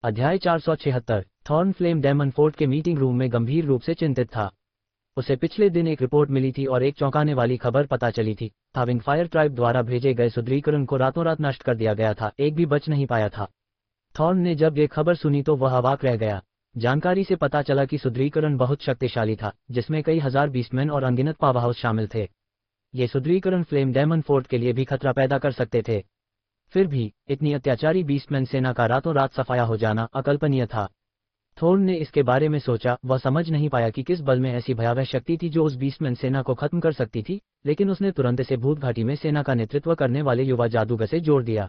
अध्याय 476। Thorn flame daemon fort के meeting room में गंभीर रूप से चिंतित था। उसे पिछले दिन एक रिपोर्ट मिली थी और एक चौंकाने वाली खबर पता चली थी। विंग फायर ट्राइब द्वारा भेजे गए सुदृढ़ीकरण को रातों रात नष्ट कर दिया गया था, एक भी बच नहीं पाया था। थॉर्न ने जब ये खबर सुनी तो वह अवाक रह गया। जानकारी से पता चला कि सुदृढ़ीकरण बहुत शक्तिशाली था, जिसमें कई हजार बीस्टमैन और अनगिनत पावर हाउस शामिल थे। ये सुदृढ़ीकरण फ्लेम डेमन फोर्ट के लिए भी खतरा पैदा कर सकते थे। फिर भी इतनी अत्याचारी बीस्टमैन सेना का रातों रात सफाया हो जाना अकल्पनीय था। थॉर्न ने इसके बारे में सोचा। वह समझ नहीं पाया कि किस बल में ऐसी भयावह शक्ति थी जो उस बीस्टमैन सेना को खत्म कर सकती थी, लेकिन उसने तुरंत इसे भूत घाटी में सेना का नेतृत्व करने वाले युवा जादूगर से जोड़ दिया।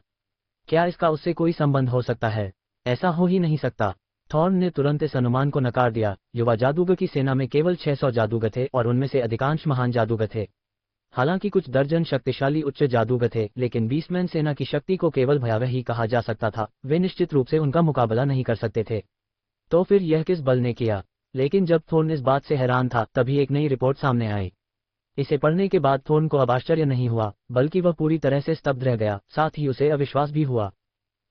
क्या इसका उससे कोई संबंध हो सकता है? ऐसा हो ही नहीं सकता। थॉर्न ने तुरंत इस अनुमान को नकार दिया। युवा जादूगर की सेना में केवल 600 जादूगर थे और उनमें से अधिकांश महान जादूगर थे। हालांकि कुछ दर्जन शक्तिशाली उच्च जादूगर थे, लेकिन बीस्टमैन सेना की शक्ति को केवल भयावह ही कहा जा सकता था। वे निश्चित रूप से उनका मुकाबला नहीं कर सकते थे। तो फिर यह किस बल ने किया? लेकिन जब थॉर्न इस बात से हैरान था, तभी एक नई रिपोर्ट सामने आई। इसे पढ़ने के बाद थॉर्न को अब आश्चर्य नहीं हुआ, बल्कि वह पूरी तरह से स्तब्ध रह गया। साथ ही उसे अविश्वास भी हुआ।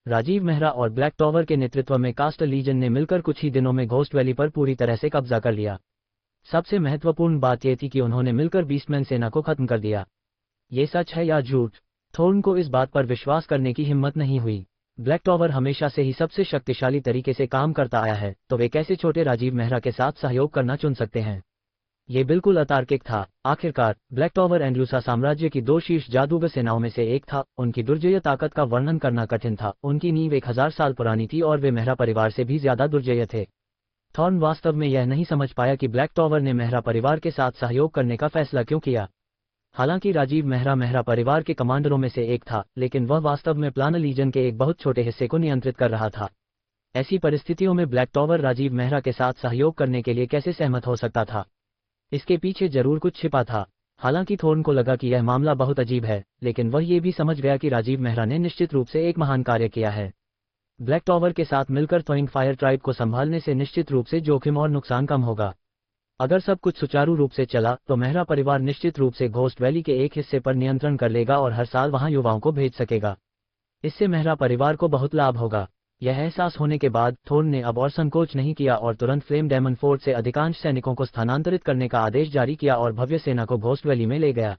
राजीव मेहरा और ब्लैक टॉवर के नेतृत्व में कास्ट लीजन ने मिलकर कुछ ही दिनों में घोस्ट वैली पर पूरी तरह से कब्जा कर लिया। सबसे महत्वपूर्ण बात यह थी कि उन्होंने मिलकर बीस्टमैन सेना को खत्म कर दिया। ये सच है या झूठ? थॉर्न को इस बात पर विश्वास करने की हिम्मत नहीं हुई। ब्लैक टॉवर हमेशा से ही सबसे शक्तिशाली तरीके से काम करता आया है, तो वे कैसे छोटे राजीव मेहरा के साथ सहयोग करना चुन सकते हैं? ये बिल्कुल अतार्किक था। आखिरकार ब्लैक टॉवर एंड्रूसा साम्राज्य की दो शीर्ष जादूगर सेनाओं में से एक था। उनकी दुर्जय ताकत का वर्णन करना कठिन था। उनकी नींव 1000 साल पुरानी थी और वे मेहरा परिवार से भी ज्यादा दुर्जय थे। थॉर्न वास्तव में यह नहीं समझ पाया कि ब्लैक टॉवर ने मेहरा परिवार के साथ सहयोग करने का फैसला क्यों किया। हालांकि राजीव मेहरा मेहरा परिवार के कमांडरों में से एक था, लेकिन वह वास्तव में प्लान लीजन के एक बहुत छोटे हिस्से को नियंत्रित कर रहा था। ऐसी परिस्थितियों में ब्लैक टॉवर राजीव मेहरा के साथ सहयोग करने के लिए कैसे सहमत हो सकता था? इसके पीछे जरूर कुछ छिपा था। हालांकि थॉर्न को लगा कि यह मामला बहुत अजीब है, लेकिन वह ये भी समझ गया कि राजीव मेहरा ने निश्चित रूप से एक महान कार्य किया है। ब्लैक टॉवर के साथ मिलकर विंग फायर ट्राइब को संभालने से निश्चित रूप से जोखिम और नुकसान कम होगा। अगर सब कुछ सुचारू रूप से चला तो मेहरा परिवार निश्चित रूप से घोस्ट वैली के एक हिस्से पर नियंत्रण कर लेगा और हर साल वहां युवाओं को भेज सकेगा। इससे मेहरा परिवार को बहुत लाभ होगा। यह एहसास होने के बाद थॉर्न ने अब और संकोच नहीं किया और तुरंत फ्लेम डेमन फोर्ट से अधिकांश सैनिकों को स्थानांतरित करने का आदेश जारी किया और भव्य सेना को घोस्ट वैली में ले गया।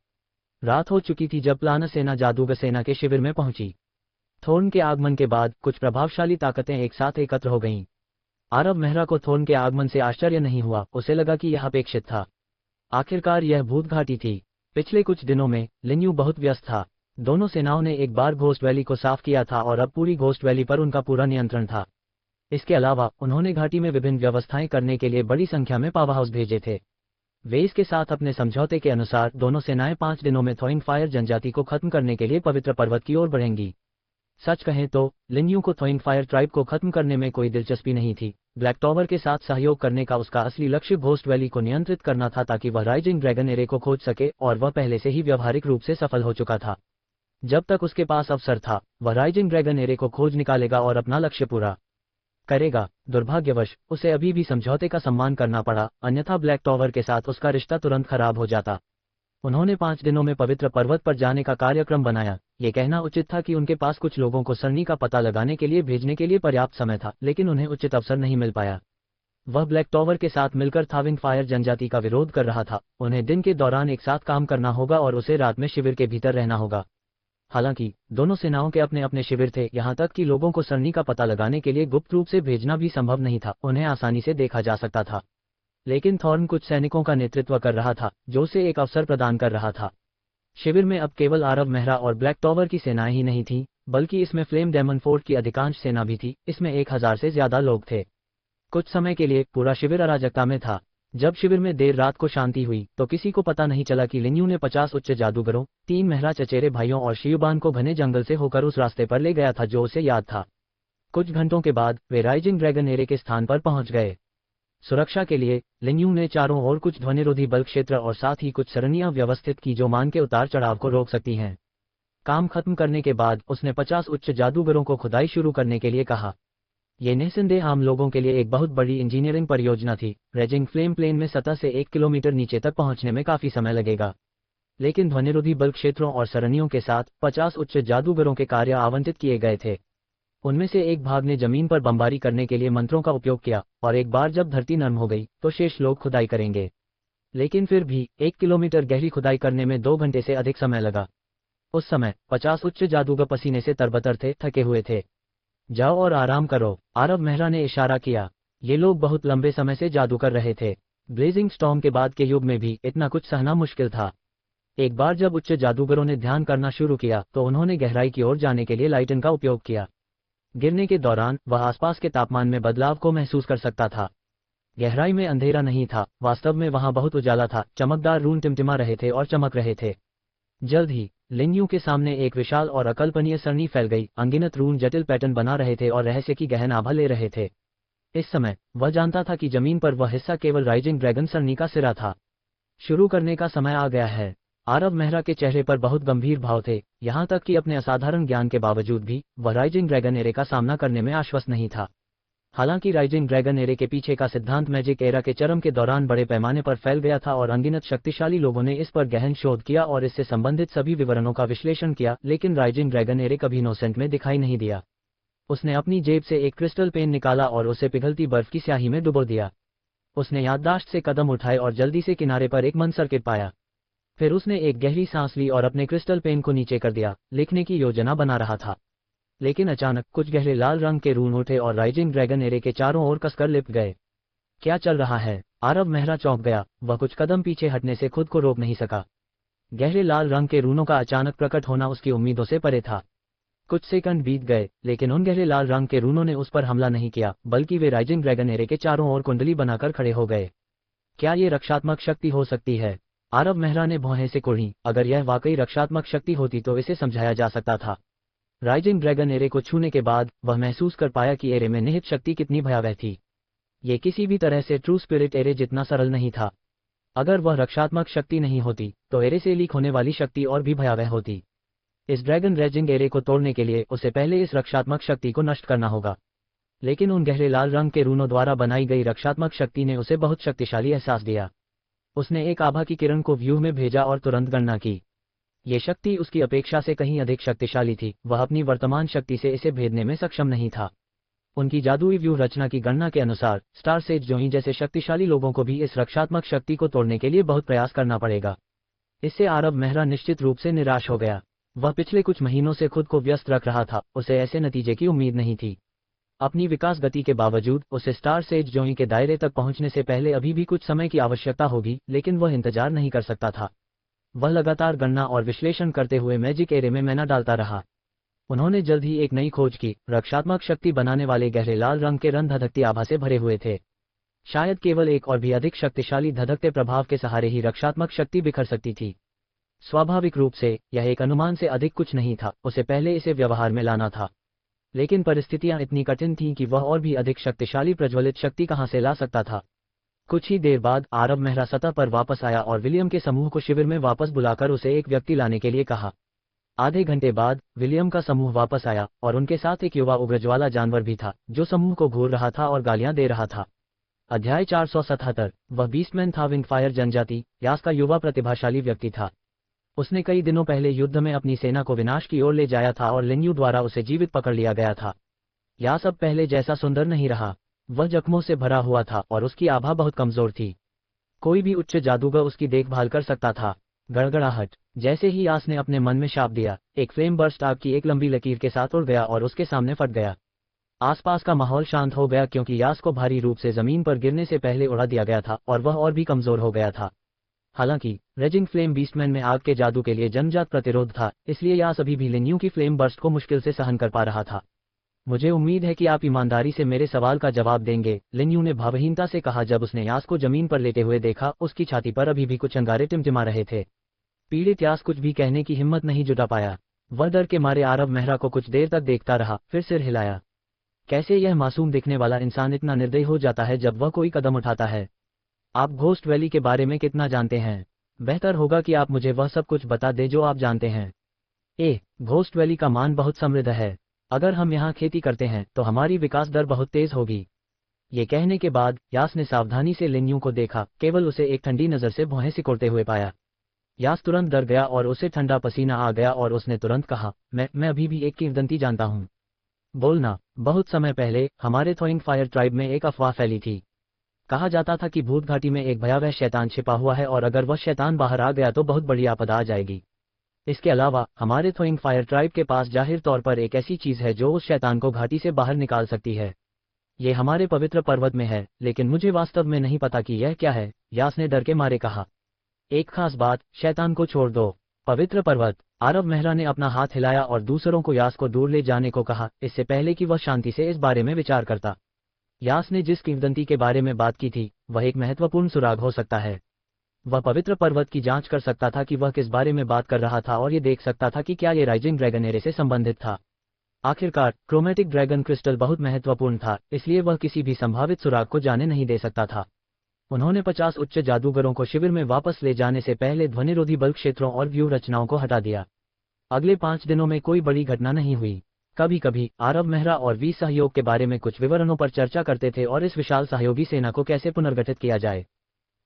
रात हो चुकी थी जब प्लान सेना जादूगर सेना के शिविर में पहुंची। थॉर्न के आगमन के बाद कुछ प्रभावशाली ताकतें एक साथ एकत्र हो गईं। आरब मेहरा को थॉर्न के आगमन से आश्चर्य नहीं हुआ, उसे लगा कि यह अपेक्षित था। आखिरकार यह भूत घाटी थी। पिछले कुछ दिनों में लिन्यू बहुत व्यस्त था। दोनों सेनाओं ने एक बार घोस्ट वैली को साफ किया था और अब पूरी घोस्ट वैली पर उनका पूरा नियंत्रण था। इसके अलावा उन्होंने घाटी में विभिन्न व्यवस्थाएं करने के लिए बड़ी संख्या में पावर हाउस भेजे थे। वे इसके साथ अपने समझौते के अनुसार दोनों सेनाएं 5 दिनों में विंग फायर जनजाति को खत्म करने के लिए पवित्र पर्वत की ओर बढ़ेंगी। सच कहें तो लिन्यू को विंग फायर ट्राइब को खत्म करने में कोई दिलचस्पी नहीं थी। ब्लैक टॉवर के साथ सहयोग करने का उसका असली लक्ष्य घोस्ट वैली को नियंत्रित करना था, ताकि वह राइजिंग ड्रैगन एरे को खोज सके, और वह पहले से ही व्यवहारिक रूप से सफल हो चुका था। जब तक उसके पास अवसर था, वह राइजिंग ड्रैगन एरे को खोज निकालेगा और अपना लक्ष्य पूरा करेगा। दुर्भाग्यवश उसे अभी भी समझौते का सम्मान करना पड़ा, अन्यथा ब्लैक टॉवर के साथ उसका रिश्ता तुरंत खराब हो जाता। उन्होंने 5 दिनों में पवित्र पर्वत पर जाने का कार्यक्रम बनाया। ये कहना उचित था कि उनके पास कुछ लोगों को सरनी का पता लगाने के लिए भेजने के लिए पर्याप्त समय था, लेकिन उन्हें उचित अवसर नहीं मिल पाया। वह ब्लैक टॉवर के साथ मिलकर विंग फायर जनजाति का विरोध कर रहा था। उन्हें दिन के दौरान एक साथ काम करना होगा और उसे रात में शिविर के भीतर रहना होगा। हालांकि दोनों सेनाओं के अपने अपने शिविर थे, यहाँ तक कि लोगों को सरनी का पता लगाने के लिए गुप्त रूप से भेजना भी संभव नहीं था। उन्हें आसानी से देखा जा सकता था। लेकिन थॉर्न कुछ सैनिकों का नेतृत्व कर रहा था, जो उसे एक अवसर प्रदान कर रहा था। शिविर में अब केवल आरब मेहरा और ब्लैक टॉवर की सेनाएं ही नहीं थीं, बल्कि इसमें फ्लेम डेमन फोर्ट की अधिकांश सेना भी थी। इसमें 1000 से ज्यादा लोग थे। कुछ समय के लिए पूरा शिविर अराजकता में था। जब शिविर में देर रात को शांति हुई तो किसी को पता नहीं चला कि लिन्यू ने 50 उच्च जादूगरों, 3 मेहरा चचेरे भाइयों और शियुबान को घने जंगल से होकर उस रास्ते पर ले गया था जो उसे याद था। कुछ घंटों के बाद वे राइजिंग ड्रैगन एरे के स्थान पर पहुंच गए। सुरक्षा के लिए लिन्यू ने चारों ओर कुछ ध्वनिरोधी बल क्षेत्र और साथ ही कुछ सरणियां व्यवस्थित की जो मान के उतार चढ़ाव को रोक सकती हैं। काम खत्म करने के बाद उसने 50 उच्च जादूगरों को खुदाई शुरू करने के लिए कहा। ये निस्संदेह आम लोगों के लिए एक बहुत बड़ी इंजीनियरिंग परियोजना थी। रेजिंग फ्लेम प्लेन में सतह से 1 किलोमीटर नीचे तक पहुंचने में काफी समय लगेगा, लेकिन ध्वनिरोधी बल क्षेत्रों और सरणियों के साथ 50 उच्च जादूगरों के कार्य आवंटित किए गए थे। उनमें से एक भाग ने जमीन पर बमबारी करने के लिए मंत्रों का उपयोग किया, और एक बार जब धरती नरम हो गई तो शेष लोग खुदाई करेंगे। लेकिन फिर भी 1 किलोमीटर गहरी खुदाई करने में 2 घंटे से अधिक समय लगा। उस समय 50 उच्च जादूगर पसीने से तरबतर थे, थके हुए थे। जाओ और आराम करो, आरव मेहरा ने इशारा किया। ये लोग बहुत लंबे समय से जादू कर रहे थे। ब्लेजिंग स्टॉर्म के बाद के युग में भी इतना कुछ सहना मुश्किल था। एक बार जब उच्च जादूगरों ने ध्यान करना शुरू किया तो उन्होंने गहराई की ओर जाने के लिए लाइटन का उपयोग किया। गिरने के दौरान वह आसपास के तापमान में बदलाव को महसूस कर सकता था। गहराई में अंधेरा नहीं था, वास्तव में वहां बहुत उजाला था। चमकदार रून टिमटिमा रहे थे और चमक रहे थे। जल्द ही लिन्यू के सामने एक विशाल और अकल्पनीय सरणी फैल गई। अनगिनत रून जटिल पैटर्न बना रहे थे और रहस्य की गहन आभा ले रहे थे। इस समय वह जानता था कि जमीन पर वह हिस्सा केवल राइजिंग ड्रैगन सरणी का सिरा था। शुरू करने का समय आ गया है। आरव मेहरा के चेहरे पर बहुत गंभीर भाव थे, यहाँ तक कि अपने असाधारण ज्ञान के बावजूद भी वह राइजिंग ड्रैगन एरे का सामना करने में आश्वस्त नहीं था। हालांकि राइजिंग ड्रैगन एरे के पीछे का सिद्धांत मैजिक एरा के चरम के दौरान बड़े पैमाने पर फैल गया था और अनगिनत शक्तिशाली लोगों ने इस पर गहन शोध किया और इससे संबंधित सभी विवरणों का विश्लेषण किया, लेकिन राइजिंग ड्रैगन एरे कभी इनोसेंट में दिखाई नहीं दिया। उसने अपनी जेब से एक क्रिस्टल पेन निकाला और उसे पिघलती बर्फ की स्याही में डुबो दिया। उसने याददाश्त से कदम उठाए और जल्दी से किनारे पर एक मंद सर्किट पाया। फिर उसने एक गहरी सांस ली और अपने क्रिस्टल पेन को नीचे कर दिया। लिखने की योजना बना रहा था, लेकिन अचानक कुछ गहरे लाल रंग के रून उठे और राइजिंग ड्रैगन एरे के चारों ओर कसकर लिपट गए। क्या चल रहा है? आरव मेहरा चौंक गया। वह कुछ कदम पीछे हटने से खुद को रोक नहीं सका। गहरे लाल रंग के रूनों का अचानक प्रकट होना उसकी उम्मीदों से परे था। कुछ सेकंड बीत गए, लेकिन उन गहरे लाल रंग के रूनों ने उस पर हमला नहीं किया, बल्कि वे राइजिंग ड्रैगन एरे के चारों ओर कुंडली बनाकर खड़े हो गए। क्या ये रक्षात्मक शक्ति हो सकती है? आरव मेहरा ने भौहें से कुढ़ी। अगर यह वाकई रक्षात्मक शक्ति होती तो इसे समझाया जा सकता था। राइजिंग ड्रैगन एरे को छूने के बाद वह महसूस कर पाया कि एरे में निहित शक्ति कितनी भयावह थी। ये किसी भी तरह से ट्रू स्पिरिट एरे जितना सरल नहीं था। अगर वह रक्षात्मक शक्ति नहीं होती तो एरे से लीक होने वाली शक्ति और भी भयावह होती। इस ड्रैगन रेजिंग एरे को तोड़ने के लिए उसे पहले इस रक्षात्मक शक्ति को नष्ट करना होगा। लेकिन उन गहरे लाल रंग के रूनों द्वारा बनाई गई रक्षात्मक शक्ति ने उसे बहुत शक्तिशाली एहसास दिया। उसने एक आभा की किरण को व्यूह में भेजा और तुरंत गणना की। ये शक्ति उसकी अपेक्षा से कहीं अधिक शक्तिशाली थी। वह अपनी वर्तमान शक्ति से इसे भेदने में सक्षम नहीं था। उनकी जादुई व्यूह रचना की गणना के अनुसार स्टार सेज जोई जैसे शक्तिशाली लोगों को भी इस रक्षात्मक शक्ति को तोड़ने के लिए बहुत प्रयास करना पड़ेगा। इससे आरव मेहरा निश्चित रूप से निराश हो गया। वह पिछले कुछ महीनों से खुद को व्यस्त रख रहा था, उसे ऐसे नतीजे की उम्मीद नहीं थी। अपनी विकास गति के बावजूद उसे स्टार सेज जोई के दायरे तक पहुंचने से पहले अभी भी कुछ समय की आवश्यकता होगी, लेकिन वह इंतजार नहीं कर सकता था। वह लगातार गणना और विश्लेषण करते हुए मैजिक एरे में मैना डालता रहा। उन्होंने जल्द ही एक नई खोज की। रक्षात्मक शक्ति बनाने वाले गहरे लाल रंग के रन धधकती आभा से भरे हुए थे। शायद केवल एक और भी अधिक शक्तिशाली धधकते प्रभाव के सहारे ही रक्षात्मक शक्ति बिखर सकती थी। स्वाभाविक रूप से यह एक अनुमान से अधिक कुछ नहीं था, उसे पहले इसे व्यवहार में लाना था। लेकिन परिस्थितियां इतनी कठिन थीं कि वह और भी अधिक शक्तिशाली प्रज्वलित शक्ति कहां से ला सकता था। कुछ ही देर बाद आरव मेहरा सतह पर वापस आया और विलियम के समूह को शिविर में वापस बुलाकर उसे एक व्यक्ति लाने के लिए कहा। आधे घंटे बाद विलियम का समूह वापस आया और उनके साथ एक युवा उग्रज्वाला जानवर भी था, जो समूह को घूर रहा था और गालियां दे रहा था। अध्याय 477। वह बीस्टमैन था। विंगफायर जनजाति यास का युवा प्रतिभाशाली व्यक्ति था। उसने कई दिनों पहले युद्ध में अपनी सेना को विनाश की ओर ले जाया था और लिन्यू द्वारा उसे जीवित पकड़ लिया गया था। यास अब पहले जैसा सुंदर नहीं रहा। वह जख्मों से भरा हुआ था और उसकी आभा बहुत कमजोर थी। कोई भी उच्च जादूगर उसकी देखभाल कर सकता था। गड़गड़ाहट। जैसे ही यास ने अपने मन में शाप दिया, एक फ्लेम बर्स्ट आग की एक लंबी लकीर के साथ उड़ गया और उसके सामने फट गया। आसपास का माहौल शांत हो गया क्योंकि यास को भारी रूप से जमीन पर गिरने से पहले उड़ा दिया गया था और वह और भी कमजोर हो गया था। हालांकि रेजिंग फ्लेम बीस्टमैन में आग के जादू के लिए जन्मजात प्रतिरोध था, इसलिए यास अभी भी लिन्यू की फ्लेम बर्स्ट को मुश्किल से सहन कर पा रहा था। मुझे उम्मीद है कि आप ईमानदारी से मेरे सवाल का जवाब देंगे, लिन्यू ने भावहीनता से कहा जब उसने यास को जमीन पर लेटे हुए देखा। उसकी छाती पर अभी भी कुछ अंगारे टिमटिमा रहे थे। पीड़ित यास कुछ भी कहने की हिम्मत नहीं जुटा पाया। वह डर के मारे आरव मेहरा को कुछ देर तक देखता रहा, फिर सिर हिलाया। कैसे यह मासूम दिखने वाला इंसान इतना निर्दयी हो जाता है जब वह कोई कदम उठाता है? आप घोस्ट वैली के बारे में कितना जानते हैं? बेहतर होगा कि आप मुझे वह सब कुछ बता दें जो आप जानते हैं। घोस्ट वैली का मान बहुत समृद्ध है। अगर हम यहाँ खेती करते हैं तो हमारी विकास दर बहुत तेज होगी। ये कहने के बाद यास ने सावधानी से लिन्यू को देखा, केवल उसे एक ठंडी नजर से भौहें सिकोड़ते हुए पाया। यास तुरंत डर गया और उसे ठंडा पसीना आ गया और उसने तुरंत कहा, मैं अभी भी एक किंवदंती जानता हूँ। बोलना। बहुत समय पहले हमारे थोइंग फायर ट्राइब में एक अफवाह फैली थी। कहा जाता था कि भूत घाटी में एक भयावह शैतान छिपा हुआ है और अगर वह शैतान बाहर आ गया तो बहुत बड़ी आपदा आ जाएगी। इसके अलावा हमारे थोइंग फायर ट्राइब के पास जाहिर तौर पर एक ऐसी चीज है जो उस शैतान को घाटी से बाहर निकाल सकती है। ये हमारे पवित्र पर्वत में है, लेकिन मुझे वास्तव में नहीं पता कि यह क्या है, यास ने डर के मारे कहा। एक खास बात, शैतान को छोड़ दो। पवित्र पर्वत। आरव मेहरा ने अपना हाथ हिलाया और दूसरों को यास को दूर ले जाने को कहा, इससे पहले कि वह शांति से इस बारे में विचार करता। यास ने जिस किंवदंती के बारे में बात की थी, वह एक महत्वपूर्ण सुराग हो सकता है। वह पवित्र पर्वत की जांच कर सकता था कि वह किस बारे में बात कर रहा था और ये देख सकता था कि क्या ये राइजिंग ड्रैगन एरे से संबंधित था। आखिरकार क्रोमेटिक ड्रैगन क्रिस्टल बहुत महत्वपूर्ण था, इसलिए वह किसी भी संभावित सुराग को जाने नहीं दे सकता था। उन्होंने 50 उच्च जादूगरों को शिविर में वापस ले जाने से पहले ध्वनिरोधी बल क्षेत्रों और व्यू रचनाओं को हटा दिया। अगले 5 दिनों में कोई बड़ी घटना नहीं हुई। कभी कभी आरव मेहरा और वी सहयोग के बारे में कुछ विवरणों पर चर्चा करते थे और इस विशाल सहयोगी सेना को कैसे पुनर्गठित किया जाए।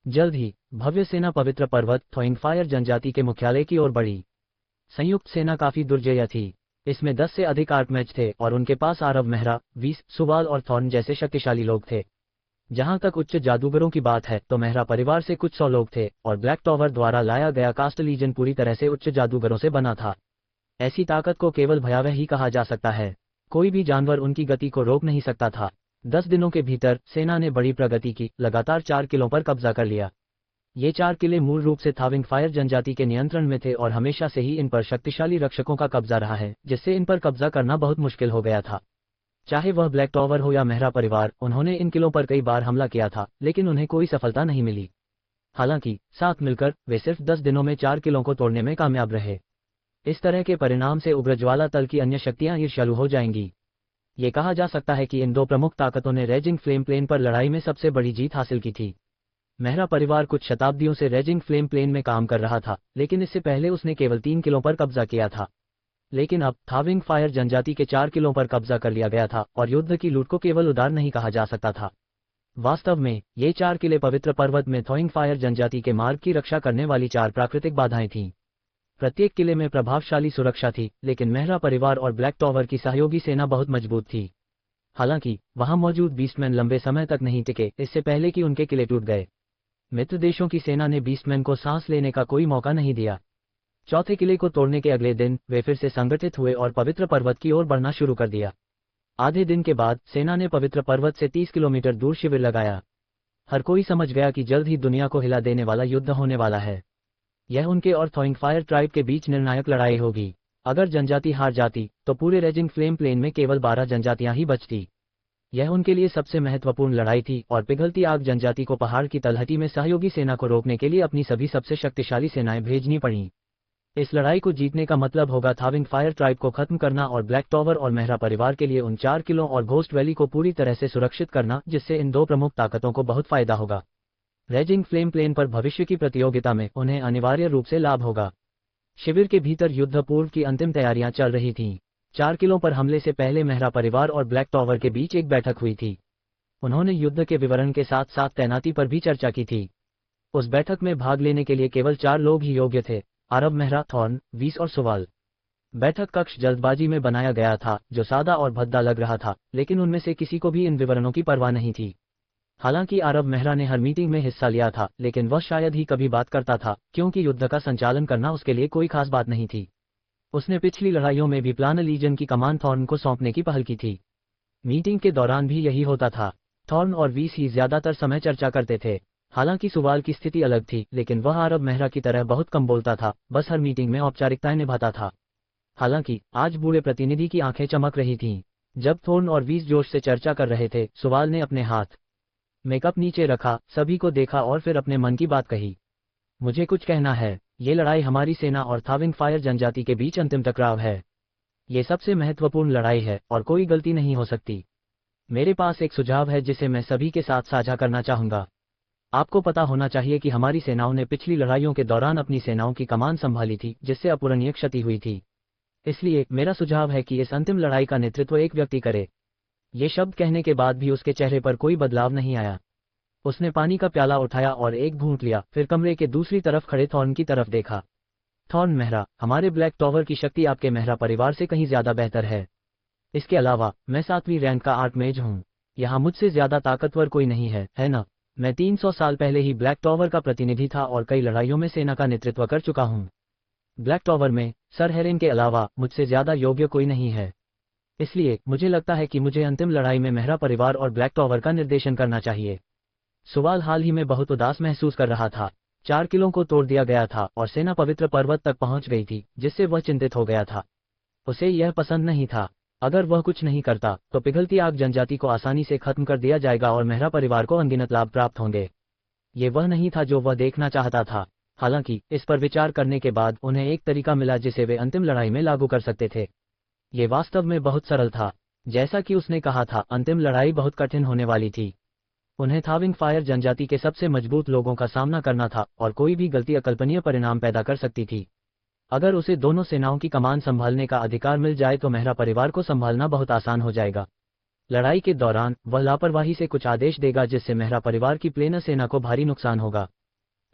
जल्द ही भव्य सेना पवित्र पर्वत थोइंग फायर जनजाति के मुख्यालय की ओर बढ़ी। संयुक्त सेना काफी दुर्जय थी। इसमें 10 से अधिक आर्कमेज थे और उनके पास आरव मेहरा, वीस, सुवाल और थॉर्न जैसे शक्तिशाली लोग थे। जहां तक उच्च जादूगरों की बात है तो मेहरा परिवार से कुछ 100 लोग थे और ब्लैक टॉवर द्वारा लाया गया कास्ट लीजन पूरी तरह से उच्च जादूगरों से बना था। ऐसी ताकत को केवल भयावह ही कहा जा सकता है। कोई भी जानवर उनकी गति को रोक नहीं सकता था। 10 दिनों के भीतर सेना ने बड़ी प्रगति की, लगातार 4 किलों पर कब्जा कर लिया। ये 4 किले मूल रूप से थाविंग फायर जनजाति के नियंत्रण में थे और हमेशा से ही इन पर शक्तिशाली रक्षकों का कब्जा रहा है, जिससे इन पर कब्जा करना बहुत मुश्किल हो गया था। चाहे वह ब्लैक टॉवर हो या मेहरा परिवार, उन्होंने इन किलों पर कई बार हमला किया था, लेकिन उन्हें कोई सफलता नहीं मिली। हालांकि साथ मिलकर वे सिर्फ 10 दिनों में 4 किलों को तोड़ने में कामयाब रहे। इस तरह के परिणाम से उग्रज्वाला तल की अन्य शक्तियां ईर्ष्यालु हो जाएंगी। ये कहा जा सकता है कि इन दो प्रमुख ताकतों ने रेजिंग फ्लेम प्लेन पर लड़ाई में सबसे बड़ी जीत हासिल की थी। मेहरा परिवार कुछ शताब्दियों से रेजिंग फ्लेम प्लेन में काम कर रहा था, लेकिन इससे पहले उसने केवल 3 किलों पर कब्जा किया था। लेकिन अब थाविंग फायर जनजाति के 4 किलों पर कब्जा कर लिया गया था और युद्ध की लूट को केवल उदार नहीं कहा जा सकता था। वास्तव में ये 4 किले पवित्र पर्वत में थोइंग फायर जनजाति के मार्ग की रक्षा करने वाली 4 प्राकृतिक बाधाएं थीं। प्रत्येक किले में प्रभावशाली सुरक्षा थी, लेकिन मेहरा परिवार और ब्लैक टॉवर की सहयोगी सेना बहुत मजबूत थी। हालांकि वहां मौजूद बीस्टमैन लंबे समय तक नहीं टिके, इससे पहले कि उनके किले टूट गए। मित्र देशों की सेना ने बीस्टमैन को सांस लेने का कोई मौका नहीं दिया। चौथे किले को तोड़ने के अगले दिन वे फिर से संगठित हुए और पवित्र पर्वत की ओर बढ़ना शुरू कर दिया। आधे दिन के बाद सेना ने पवित्र पर्वत से 30 किलोमीटर दूर शिविर लगाया। हर कोई समझ गया कि जल्द ही दुनिया को हिला देने वाला युद्ध होने वाला है। यह उनके और थोइंग फायर ट्राइब के बीच निर्णायक लड़ाई होगी। अगर जनजाति हार जाती तो पूरे रेजिंग फ्लेम प्लेन में केवल 12 जनजातियां ही बचती। यह उनके लिए सबसे महत्वपूर्ण लड़ाई थी और पिघलती आग जनजाति को पहाड़ की तलहटी में सहयोगी सेना को रोकने के लिए अपनी सभी सबसे शक्तिशाली सेनाएं भेजनी पड़ीं। इस लड़ाई को जीतने का मतलब होगा थाविंग फायर ट्राइब को खत्म करना और ब्लैक टॉवर और मेहरा परिवार के लिए उन 4 किलों और घोस्ट वैली को पूरी तरह से सुरक्षित करना, जिससे इन दो प्रमुख ताकतों को बहुत फायदा होगा। रेजिंग फ्लेम प्लेन पर भविष्य की प्रतियोगिता में उन्हें अनिवार्य रूप से लाभ होगा। शिविर के भीतर युद्ध पूर्व की अंतिम तैयारियां चल रही थीं। 4 किलों पर हमले से पहले मेहरा परिवार और ब्लैक टॉवर के बीच एक बैठक हुई थी। उन्होंने युद्ध के विवरण के साथ साथ तैनाती पर भी चर्चा की थी। उस बैठक में भाग लेने के लिए केवल 4 लोग ही योग्य थे, आरव मेहरा, थॉर्न, वीस और सुवाल। बैठक कक्ष जल्दबाजी में बनाया गया था, जो सादा और भद्दा लग रहा था, लेकिन उनमें से किसी को भी इन विवरणों की परवाह नहीं थी। हालांकि आरव मेहरा ने हर मीटिंग में हिस्सा लिया था, लेकिन वह शायद ही कभी बात करता था, क्योंकि युद्ध का संचालन करना उसके लिए कोई खास बात नहीं थी। उसने पिछली लड़ाइयों में भी प्लान लीजन की कमान थॉर्न को सौंपने की पहल की थी। मीटिंग के दौरान भी यही होता था। थॉर्न और वीस ही ज्यादातर समय चर्चा करते थे। हालांकि सुवाल की स्थिति अलग थी, लेकिन वह आरव मेहरा की तरह बहुत कम बोलता था, बस हर मीटिंग में औपचारिकताएं निभाता था। हालांकि आज बूढ़े प्रतिनिधि की आंखें चमक रही थीं। जब थॉर्न और वीस जोश से चर्चा कर रहे थे, सुवाल ने अपने हाथ में कप नीचे रखा, सभी को देखा और फिर अपने मन की बात कही। मुझे कुछ कहना है। ये लड़ाई हमारी सेना और थाविंग फायर जनजाति के बीच अंतिम टकराव है। ये सबसे महत्वपूर्ण लड़ाई है और कोई गलती नहीं हो सकती। मेरे पास एक सुझाव है जिसे मैं सभी के साथ साझा करना चाहूंगा। आपको पता होना चाहिए कि हमारी सेनाओं ने पिछली लड़ाइयों के दौरान अपनी सेनाओं की कमान संभाली थी, जिससे अपूरणीय क्षति हुई थी। इसलिए मेरा सुझाव है कि इस अंतिम लड़ाई का नेतृत्व एक व्यक्ति करे। ये शब्द कहने के बाद भी उसके चेहरे पर कोई बदलाव नहीं आया। उसने पानी का प्याला उठाया और एक घूंट लिया, फिर कमरे के दूसरी तरफ खड़े थॉर्न की तरफ देखा। थॉर्न, मेहरा, हमारे ब्लैक टॉवर की शक्ति आपके मेहरा परिवार से कहीं ज्यादा बेहतर है। इसके अलावा मैं 7वीं रैंक का आर्कमेज हूँ। यहाँ मुझसे ज्यादा ताकतवर कोई नहीं है ना? मैं 300 साल पहले ही ब्लैक टॉवर का प्रतिनिधि था और कई लड़ाइयों में सेना का नेतृत्व कर चुका हूँ। ब्लैक टॉवर में सर हेरेन के अलावा मुझसे ज्यादा योग्य कोई नहीं है। इसलिए मुझे लगता है कि मुझे अंतिम लड़ाई में मेहरा परिवार और ब्लैक टॉवर का निर्देशन करना चाहिए। सुवाल हाल ही में बहुत उदास महसूस कर रहा था। 4 किलों को तोड़ दिया गया था और सेना पवित्र पर्वत तक पहुंच गई थी, जिससे वह चिंतित हो गया था। उसे यह पसंद नहीं था। अगर वह कुछ नहीं करता तो पिघलती आग जनजाति को आसानी से खत्म कर दिया जाएगा और मेहरा परिवार को अनगिनत लाभ प्राप्त होंगे। ये वह नहीं था जो वह देखना चाहता था। हालांकि इस पर विचार करने के बाद उन्हें एक तरीका मिला जिसे वे अंतिम लड़ाई में लागू कर सकते थे। ये वास्तव में बहुत सरल था। जैसा कि उसने कहा था, अंतिम लड़ाई बहुत कठिन होने वाली थी। उन्हें थाविंग फायर जनजाति के सबसे मजबूत लोगों का सामना करना था और कोई भी गलती अकल्पनीय परिणाम पैदा कर सकती थी। अगर उसे दोनों सेनाओं की कमान संभालने का अधिकार मिल जाए तो मेहरा परिवार को संभालना बहुत आसान हो जाएगा। लड़ाई के दौरान वह लापरवाही से कुछ आदेश देगा जिससे मेहरा परिवार की प्लेनर सेना को भारी नुकसान होगा।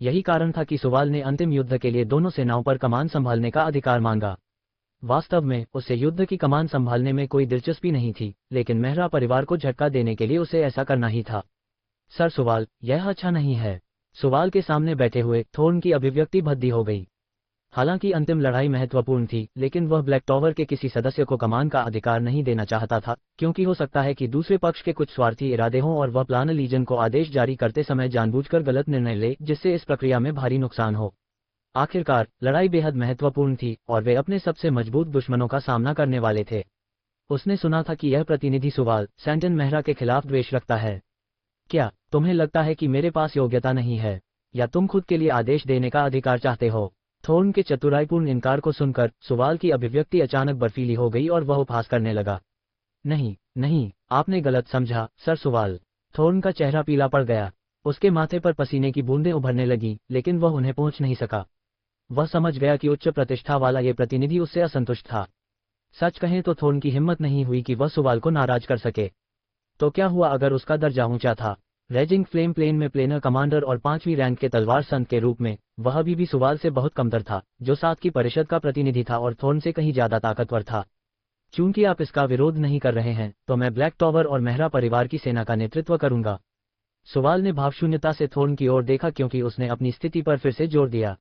यही कारण था कि सुवाल ने अंतिम युद्ध के लिए दोनों सेनाओं पर कमान संभालने का अधिकार मांगा। वास्तव में उसे युद्ध की कमान संभालने में कोई दिलचस्पी नहीं थी, लेकिन मेहरा परिवार को झटका देने के लिए उसे ऐसा करना ही था। सर सुवाल, यह अच्छा नहीं है। सुवाल के सामने बैठे हुए थोर्न की अभिव्यक्ति भद्दी हो गई। हालांकि अंतिम लड़ाई महत्वपूर्ण थी, लेकिन वह ब्लैक टॉवर के किसी सदस्य को कमान का अधिकार नहीं देना चाहता था, क्योंकि हो सकता है कि दूसरे पक्ष के कुछ स्वार्थी इरादे हों और वह प्लान लीजन को आदेश जारी करते समय जानबूझकर गलत निर्णय ले, जिससे इस प्रक्रिया में भारी नुकसान हो। आखिरकार लड़ाई बेहद महत्वपूर्ण थी और वे अपने सबसे मजबूत दुश्मनों का सामना करने वाले थे। उसने सुना था कि यह प्रतिनिधि सुवाल सैंटन मेहरा के खिलाफ द्वेष रखता है। क्या तुम्हें लगता है कि मेरे पास योग्यता नहीं है, या तुम खुद के लिए आदेश देने का अधिकार चाहते हो? थोर्न के चतुराईपूर्ण इनकार को सुनकर सुवाल की अभिव्यक्ति अचानक बर्फीली हो गई और वह उपहास करने लगा। नहीं नहीं, आपने गलत समझा सर सुवाल। थोर्न का चेहरा पीला पड़ गया। उसके माथे पर पसीने की बूंदें उभरने लगी, लेकिन वह उन्हें पहुंच नहीं सका। वह समझ गया कि उच्च प्रतिष्ठा वाला ये प्रतिनिधि उससे असंतुष्ट था। सच कहें तो थोर्न की हिम्मत नहीं हुई कि वह सुवाल को नाराज कर सके। तो क्या हुआ अगर उसका दर्जा ऊंचा था? रेजिंग फ्लेम प्लेन में प्लेनर कमांडर और 5वीं रैंक के तलवार संत के रूप में वह अभी भी सुवाल से बहुत कमतर था, जो 7 की परिषद का प्रतिनिधि था और थोर्न से कहीं ज्यादा ताकतवर था। चूंकि आप इसका विरोध नहीं कर रहे हैं, तो मैं ब्लैक टॉवर और मेहरा परिवार की सेना का नेतृत्व करूंगा। सुवाल ने भावशून्यता से थोर्न की ओर देखा, क्योंकि उसने अपनी स्थिति पर फिर से जोर दिया।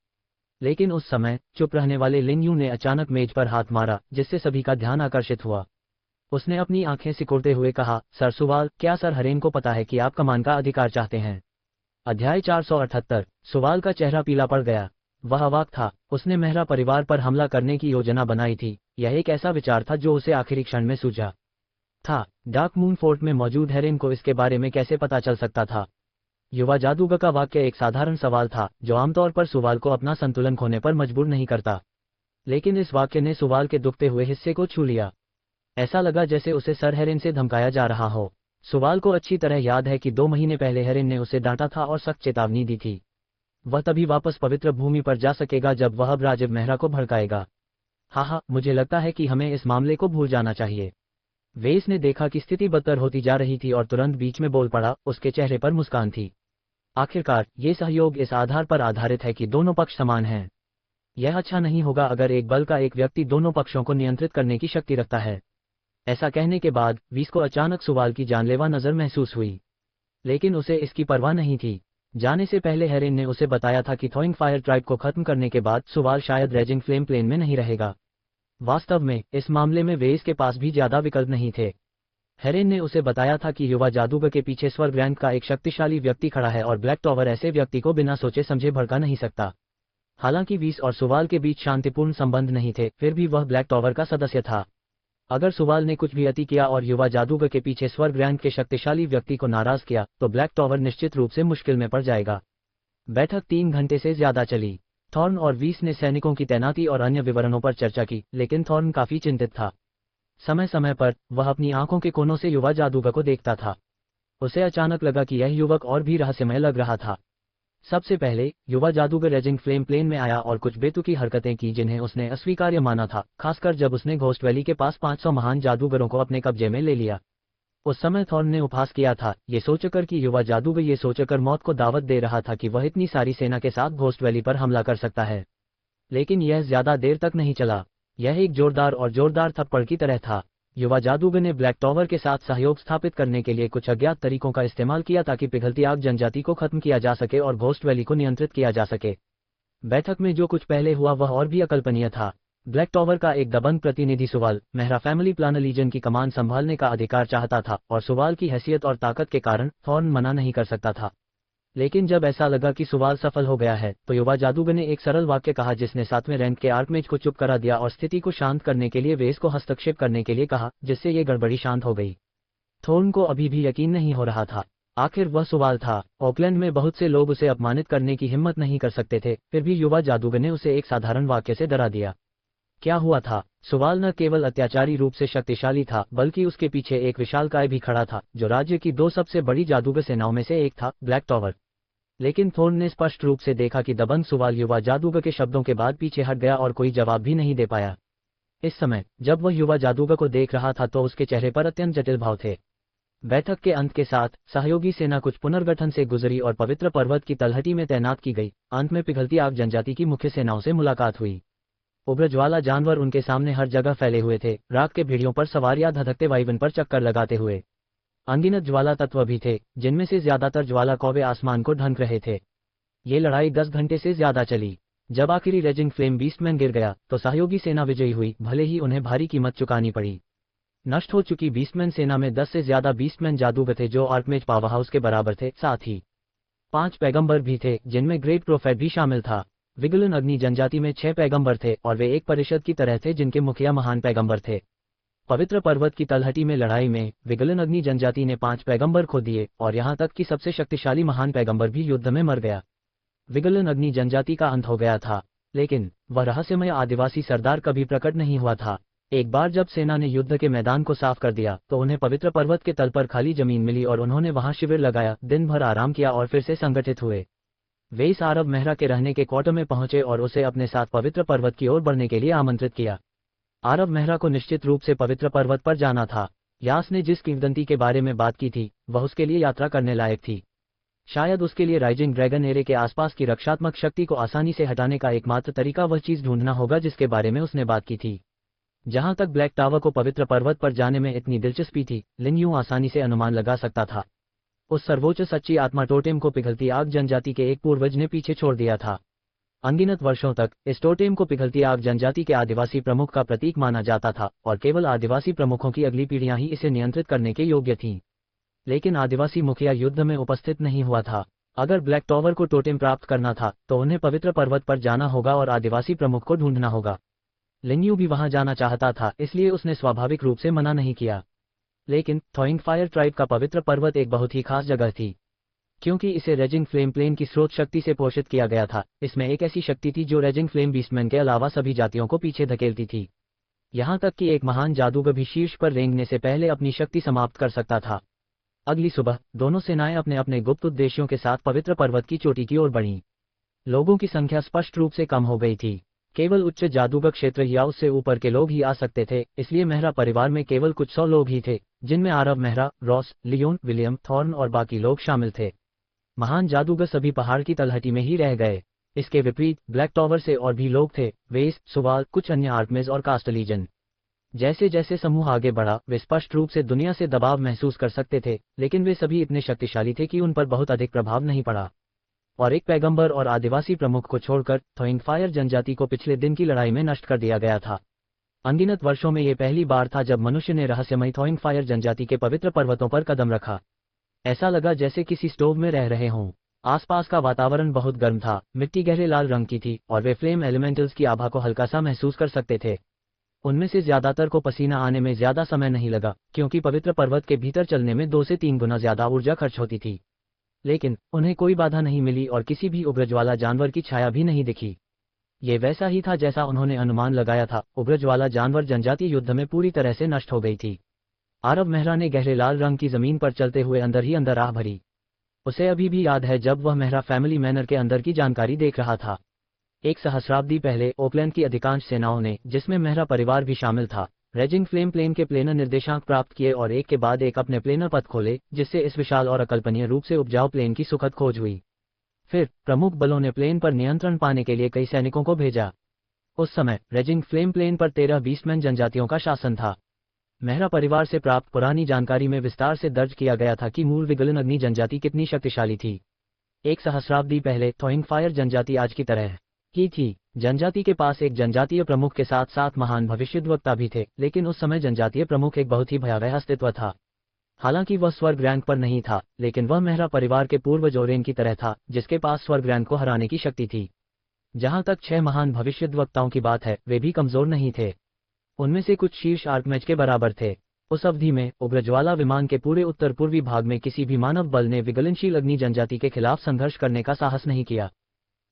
लेकिन उस समय चुप रहने वाले लिन यू ने अचानक मेज पर हाथ मारा, जिससे सभी का ध्यान आकर्षित हुआ। उसने अपनी आंखें सिकुड़ते हुए कहा, सर सुवाल, क्या सर हरेन को पता है कि आप कमान का अधिकार चाहते हैं? अध्याय 478। सुवाल का चेहरा पीला पड़ गया। वह अवाक था। उसने मेहरा परिवार पर हमला करने की योजना बनाई थी। यह एक ऐसा विचार था जो उसे आखिरी क्षण में सूझा था। डार्क मून फोर्ट में मौजूद हेरेन को इसके बारे में कैसे पता चल सकता था? युवा जादूगर का वाक्य एक साधारण सवाल था, जो आमतौर पर सुवाल को अपना संतुलन खोने पर मजबूर नहीं करता। लेकिन इस वाक्य ने सुवाल के दुखते हुए हिस्से को छू लिया। ऐसा लगा जैसे उसे सर हेरेन से धमकाया जा रहा हो। सुवाल को अच्छी तरह याद है कि 2 महीने पहले हेरेन ने उसे डांटा था और सख्त चेतावनी दी थी। वह तभी वापस पवित्र भूमि पर जा सकेगा जब वह अब राजिब मेहरा को भड़काएगा। हाँ, मुझे लगता है कि हमें इस मामले को भूल जाना चाहिए। वेस ने देखा कि स्थिति बदतर होती जा रही थी और तुरंत बीच में बोल पड़ा। उसके चेहरे पर मुस्कान थी। आखिरकार ये सहयोग इस आधार पर आधारित है कि दोनों पक्ष समान हैं। यह अच्छा नहीं होगा अगर एक बल का एक व्यक्ति दोनों पक्षों को नियंत्रित करने की शक्ति रखता है। ऐसा कहने के बाद वीस को अचानक सुवाल की जानलेवा नजर महसूस हुई, लेकिन उसे इसकी परवाह नहीं थी। जाने से पहले हेरेन ने उसे बताया था कि थॉइंग फायर ट्राइब को खत्म करने के बाद सुवाल शायद रेजिंग फ्लेम प्लेन में नहीं रहेगा। वास्तव में इस मामले में वेस के पास भी ज्यादा विकल्प नहीं थे। हेरेन ने उसे बताया था कि युवा जादूगर के पीछे स्वर्ग रैंक का एक शक्तिशाली व्यक्ति खड़ा है और ब्लैक टॉवर ऐसे व्यक्ति को बिना सोचे समझे भड़का नहीं सकता। हालांकि वीस और सुवाल के बीच शांतिपूर्ण संबंध नहीं थे, फिर भी वह ब्लैक टॉवर का सदस्य था। अगर सुवाल ने कुछ भी अति किया और युवा जादूगर के पीछे स्वर्ग रैंक के शक्तिशाली व्यक्ति को नाराज किया, तो ब्लैक टॉवर निश्चित रूप से मुश्किल में पड़ जाएगा। बैठक 3 घंटे से ज्यादा चली। थॉर्न और वीस ने सैनिकों की तैनाती और अन्य विवरणों पर चर्चा की, लेकिन थॉर्न काफी चिंतित था। समय समय पर वह अपनी आंखों के कोनों से युवा जादूगर को देखता था। उसे अचानक लगा कि यह युवक और भी रहस्यमय लग रहा था। सबसे पहले युवा जादूगर रेजिंग फ्लेम प्लेन में आया और कुछ बेतुकी हरकतें की जिन्हें उसने अस्वीकार्य माना था, खासकर जब उसने घोस्ट वैली के पास 500 महान जादूगरों को अपने कब्जे में ले लिया। उस समय थॉर्न ने उपहास किया था, ये सोचकर कि युवा जादूगर ये सोचकर मौत को दावत दे रहा था कि वह इतनी सारी सेना के साथ घोस्ट वैली पर हमला कर सकता है। लेकिन यह ज्यादा देर तक नहीं चला। यह एक जोरदार थप्पड़ की तरह था। युवा जादूगर ने ब्लैक टॉवर के साथ सहयोग स्थापित करने के लिए कुछ अज्ञात तरीकों का इस्तेमाल किया ताकि पिघलती आग जनजाति को खत्म किया जा सके और घोस्ट वैली को नियंत्रित किया जा सके। बैठक में जो कुछ पहले हुआ वह और भी अकल्पनीय था। ब्लैक टॉवर का एक दबंग प्रतिनिधि सुवाल मेहरा फैमिली प्लानर लीजन की कमान संभालने का अधिकार चाहता था और सुवाल की हैसियत और ताकत के कारण थॉर्न मना नहीं कर सकता था। लेकिन जब ऐसा लगा कि सुवाल सफल हो गया है तो युवा जादूगर ने एक सरल वाक्य कहा जिसने 7वें रैंक के आर्कमेज को चुप करा दिया और स्थिति को शांत करने के लिए वेस को हस्तक्षेप करने के लिए कहा, जिससे ये गड़बड़ी शांत हो गई। थॉर्न को अभी भी यकीन नहीं हो रहा था। आखिर वह सुवाल था। ऑकलैंड में बहुत से लोग उसे अपमानित करने की हिम्मत नहीं कर सकते थे, फिर भी युवा जादूगर ने उसे एक साधारण वाक्य से डरा दिया। क्या हुआ था? सुवाल न केवल अत्याचारी रूप से शक्तिशाली था बल्कि उसके पीछे एक विशालकाय भी खड़ा था जो राज्य की 2 सबसे बड़ी जादूगर सेनाओं में से एक था, ब्लैक टॉवर। लेकिन थॉर्न ने स्पष्ट रूप से देखा कि दबंग सुवाल युवा जादूगर के शब्दों के बाद पीछे हट गया और कोई जवाब भी नहीं दे पाया। इस समय जब वह युवा जादूगर को देख रहा था तो उसके चेहरे पर अत्यंत जटिल भाव थे। बैठक के अंत के साथ सहयोगी सेना कुछ पुनर्गठन से गुजरी और पवित्र पर्वत की तलहटी में तैनात की गई। अंत में पिघलती आग जनजाति की मुख्य सेनाओं से मुलाकात हुई। उग्रज्वाला जानवर उनके सामने हर जगह फैले हुए थे, राख के भेड़ियों पर सवार या धधकते वाइवन पर चक्कर लगाते हुए। अनगिनत ज्वाला तत्व भी थे, जिनमें से ज्यादातर ज्वाला कौवे आसमान को ढंक रहे थे। ये लड़ाई 10 घंटे से ज्यादा चली। जब आखिरी रेजिंग फ्लेम बीस्टमैन गिर गया तो सहयोगी सेना विजयी हुई, भले ही उन्हें भारी कीमत चुकानी पड़ी। नष्ट हो चुकी बीस्टमैन सेना में 10 से ज्यादा बीस्टमैन जादूगर थे जो आर्कमेज पावर हाउस के बराबर थे। साथ ही 5 पैगंबर भी थे जिनमें ग्रेट प्रोफेट भी शामिल था। विगलन अग्नि जनजाति में 6 पैगंबर थे और वे एक परिषद की तरह थे जिनके मुखिया महान पैगंबर थे। पवित्र पर्वत की तलहटी में लड़ाई में विगलन अग्नि जनजाति ने 5 पैगंबर खो दिए और यहाँ तक कि सबसे शक्तिशाली महान पैगंबर भी युद्ध में मर गया। विगलन अग्नि जनजाति का अंत हो गया था, लेकिन वह रहस्यमय आदिवासी सरदार कभी प्रकट नहीं हुआ था। एक बार जब सेना ने युद्ध के मैदान को साफ कर दिया तो उन्हें पवित्र पर्वत के तल पर खाली जमीन मिली और उन्होंने वहां शिविर लगाया, दिन भर आराम किया और फिर से संगठित हुए। वे इस आरब मेहरा के रहने के क्वार्टर में पहुंचे और उसे अपने साथ पवित्र पर्वत की ओर बढ़ने के लिए आमंत्रित किया। आरब मेहरा को निश्चित रूप से पवित्र पर्वत पर जाना था। यास ने जिस किंवदंती के बारे में बात की थी वह उसके लिए यात्रा करने लायक थी। शायद उसके लिए राइजिंग ड्रैगन एरे के आसपास की रक्षात्मक शक्ति को आसानी से हटाने का एकमात्र तरीका वह चीज ढूंढना होगा जिसके बारे में उसने बात की थी। जहां तक ब्लैक टावर को पवित्र पर्वत पर जाने में इतनी दिलचस्पी थी, लिन यूं आसानी से अनुमान लगा सकता था। उस सर्वोच्च सच्ची आत्मा टोटेम को पिघलती आग जनजाति के एक पूर्वज ने पीछे छोड़ दिया था। अनगिनत वर्षों तक इस टोटेम को पिघलती आग जनजाति के आदिवासी प्रमुख का प्रतीक माना जाता था और केवल आदिवासी प्रमुखों की अगली पीढ़ियां ही इसे नियंत्रित करने के योग्य थीं। लेकिन आदिवासी मुखिया युद्ध में उपस्थित नहीं हुआ था। अगर ब्लैक टॉवर को टोटेम प्राप्त करना था तो उन्हें पवित्र पर्वत पर जाना होगा और आदिवासी प्रमुख को ढूंढना होगा। लिन्यू भी वहां जाना चाहता था, इसलिए उसने स्वाभाविक रूप से मना नहीं किया। लेकिन थॉइंग फायर ट्राइब का पवित्र पर्वत एक बहुत ही खास जगह थी, क्योंकि इसे रेजिंग फ्लेम प्लेन की स्रोत शक्ति से पोषित किया गया था। इसमें एक ऐसी शक्ति थी जो रेजिंग फ्लेम बीस्टमैन के अलावा सभी जातियों को पीछे धकेलती थी। यहाँ तक कि एक महान जादूगर भी शीर्ष पर रेंगने से पहले अपनी शक्ति समाप्त कर सकता था। अगली सुबह दोनों सेनाएं अपने अपने गुप्त उद्देश्यों के साथ पवित्र पर्वत की चोटी की ओर बढ़ीं। लोगों की संख्या स्पष्ट रूप से कम हो गई थी। केवल उच्च जादूगर क्षेत्र या उससे ऊपर के लोग ही आ सकते थे, इसलिए मेहरा परिवार में केवल कुछ 100 लोग ही थे, जिनमें आरब Mehra, Ross, Leon, William, Thorne और बाकी लोग शामिल थे। महान जादूगर सभी पहाड़ की तलहटी में ही रह गए। इसके विपरीत ब्लैक टॉवर से और भी लोग थे, वेस, सुवाल, कुछ अन्य आर्कमेज और कास्टलीजन। जैसे जैसे समूह आगे बढ़ा वे स्पष्ट रूप से दुनिया से दबाव महसूस कर सकते थे, लेकिन वे सभी इतने शक्तिशाली थे कि उन पर बहुत अधिक प्रभाव नहीं पड़ा। और एक पैगंबर और आदिवासी प्रमुख को छोड़कर थॉइंग फायर जनजाति को पिछले दिन की लड़ाई में नष्ट कर दिया गया था। अनगिनत वर्षों में ये पहली बार था जब मनुष्य ने रहस्यमयी थॉइंग फायर जनजाति के पवित्र पर्वतों पर कदम रखा। ऐसा लगा जैसे किसी स्टोव में रह रहे हों। आसपास का वातावरण बहुत गर्म था, मिट्टी गहरे लाल रंग की थी और वे फ्लेम एलिमेंटल्स की आभा को हल्का सा महसूस कर सकते थे। उनमें से ज्यादातर को पसीना आने में ज्यादा समय नहीं लगा, क्योंकि पवित्र पर्वत के भीतर चलने में 2 से 3 गुना ज्यादा ऊर्जा खर्च होती थी। लेकिन उन्हें कोई बाधा नहीं मिली और किसी भी उग्रज्वाला जानवर की छाया भी नहीं दिखी। ये वैसा ही था जैसा उन्होंने अनुमान लगाया था। उग्रज्वाला जानवर जनजाति युद्ध में पूरी तरह से नष्ट हो गई थी। आरब मेहरा ने गहरे लाल रंग की जमीन पर चलते हुए अंदर ही अंदर आह भरी। उसे अभी भी याद है जब वह मेहरा फैमिली मैनर के अंदर की जानकारी देख रहा था। एक सहस्राब्दी पहले ओकलैंड की अधिकांश सेनाओं ने, जिसमें मेहरा परिवार भी शामिल था, रेजिंग फ्लेम प्लेन के प्लेनर निर्देशांक प्राप्त किए और एक के बाद एक अपने प्लेनर पथ खोले, जिससे इस विशाल और अकल्पनीय रूप से उपजाऊ प्लेन की सुखद खोज हुई। फिर प्रमुख बलों ने प्लेन पर नियंत्रण पाने के लिए कई सैनिकों को भेजा। उस समय रेजिंग फ्लेम प्लेन पर 13 बीस्टमैन जनजातियों का शासन था। मेहरा परिवार से प्राप्त पुरानी जानकारी में विस्तार से दर्ज किया गया था कि मूल विगलन अग्नि जनजाति कितनी शक्तिशाली थी। एक सहस्राब्दी पहले थॉइंग फायर जनजाति आज की तरह ही थी। जनजाति के पास एक जनजातीय प्रमुख के साथ साथ महान भविष्यद्वक्ता भी थे, लेकिन उस समय जनजातीय प्रमुख एक बहुत ही भयावह अस्तित्व था। हालांकि वह स्वर्ग रैंक पर नहीं था, लेकिन वह मेहरा परिवार के पूर्वज ओरेन की तरह था, जिसके पास स्वर्ग रैंक को हराने की शक्ति थी। जहां तक 6 महान भविष्यद्वक्ताओं की बात है, वे भी कमजोर नहीं थे। उनमें से कुछ शीर्ष आर्कमेज के बराबर थे। उस अवधि में उग्रज्वाला विमान के पूरे उत्तर पूर्वी भाग में किसी भी मानव बल ने विगलनशील अग्नि जनजाति के खिलाफ संघर्ष करने का साहस नहीं किया।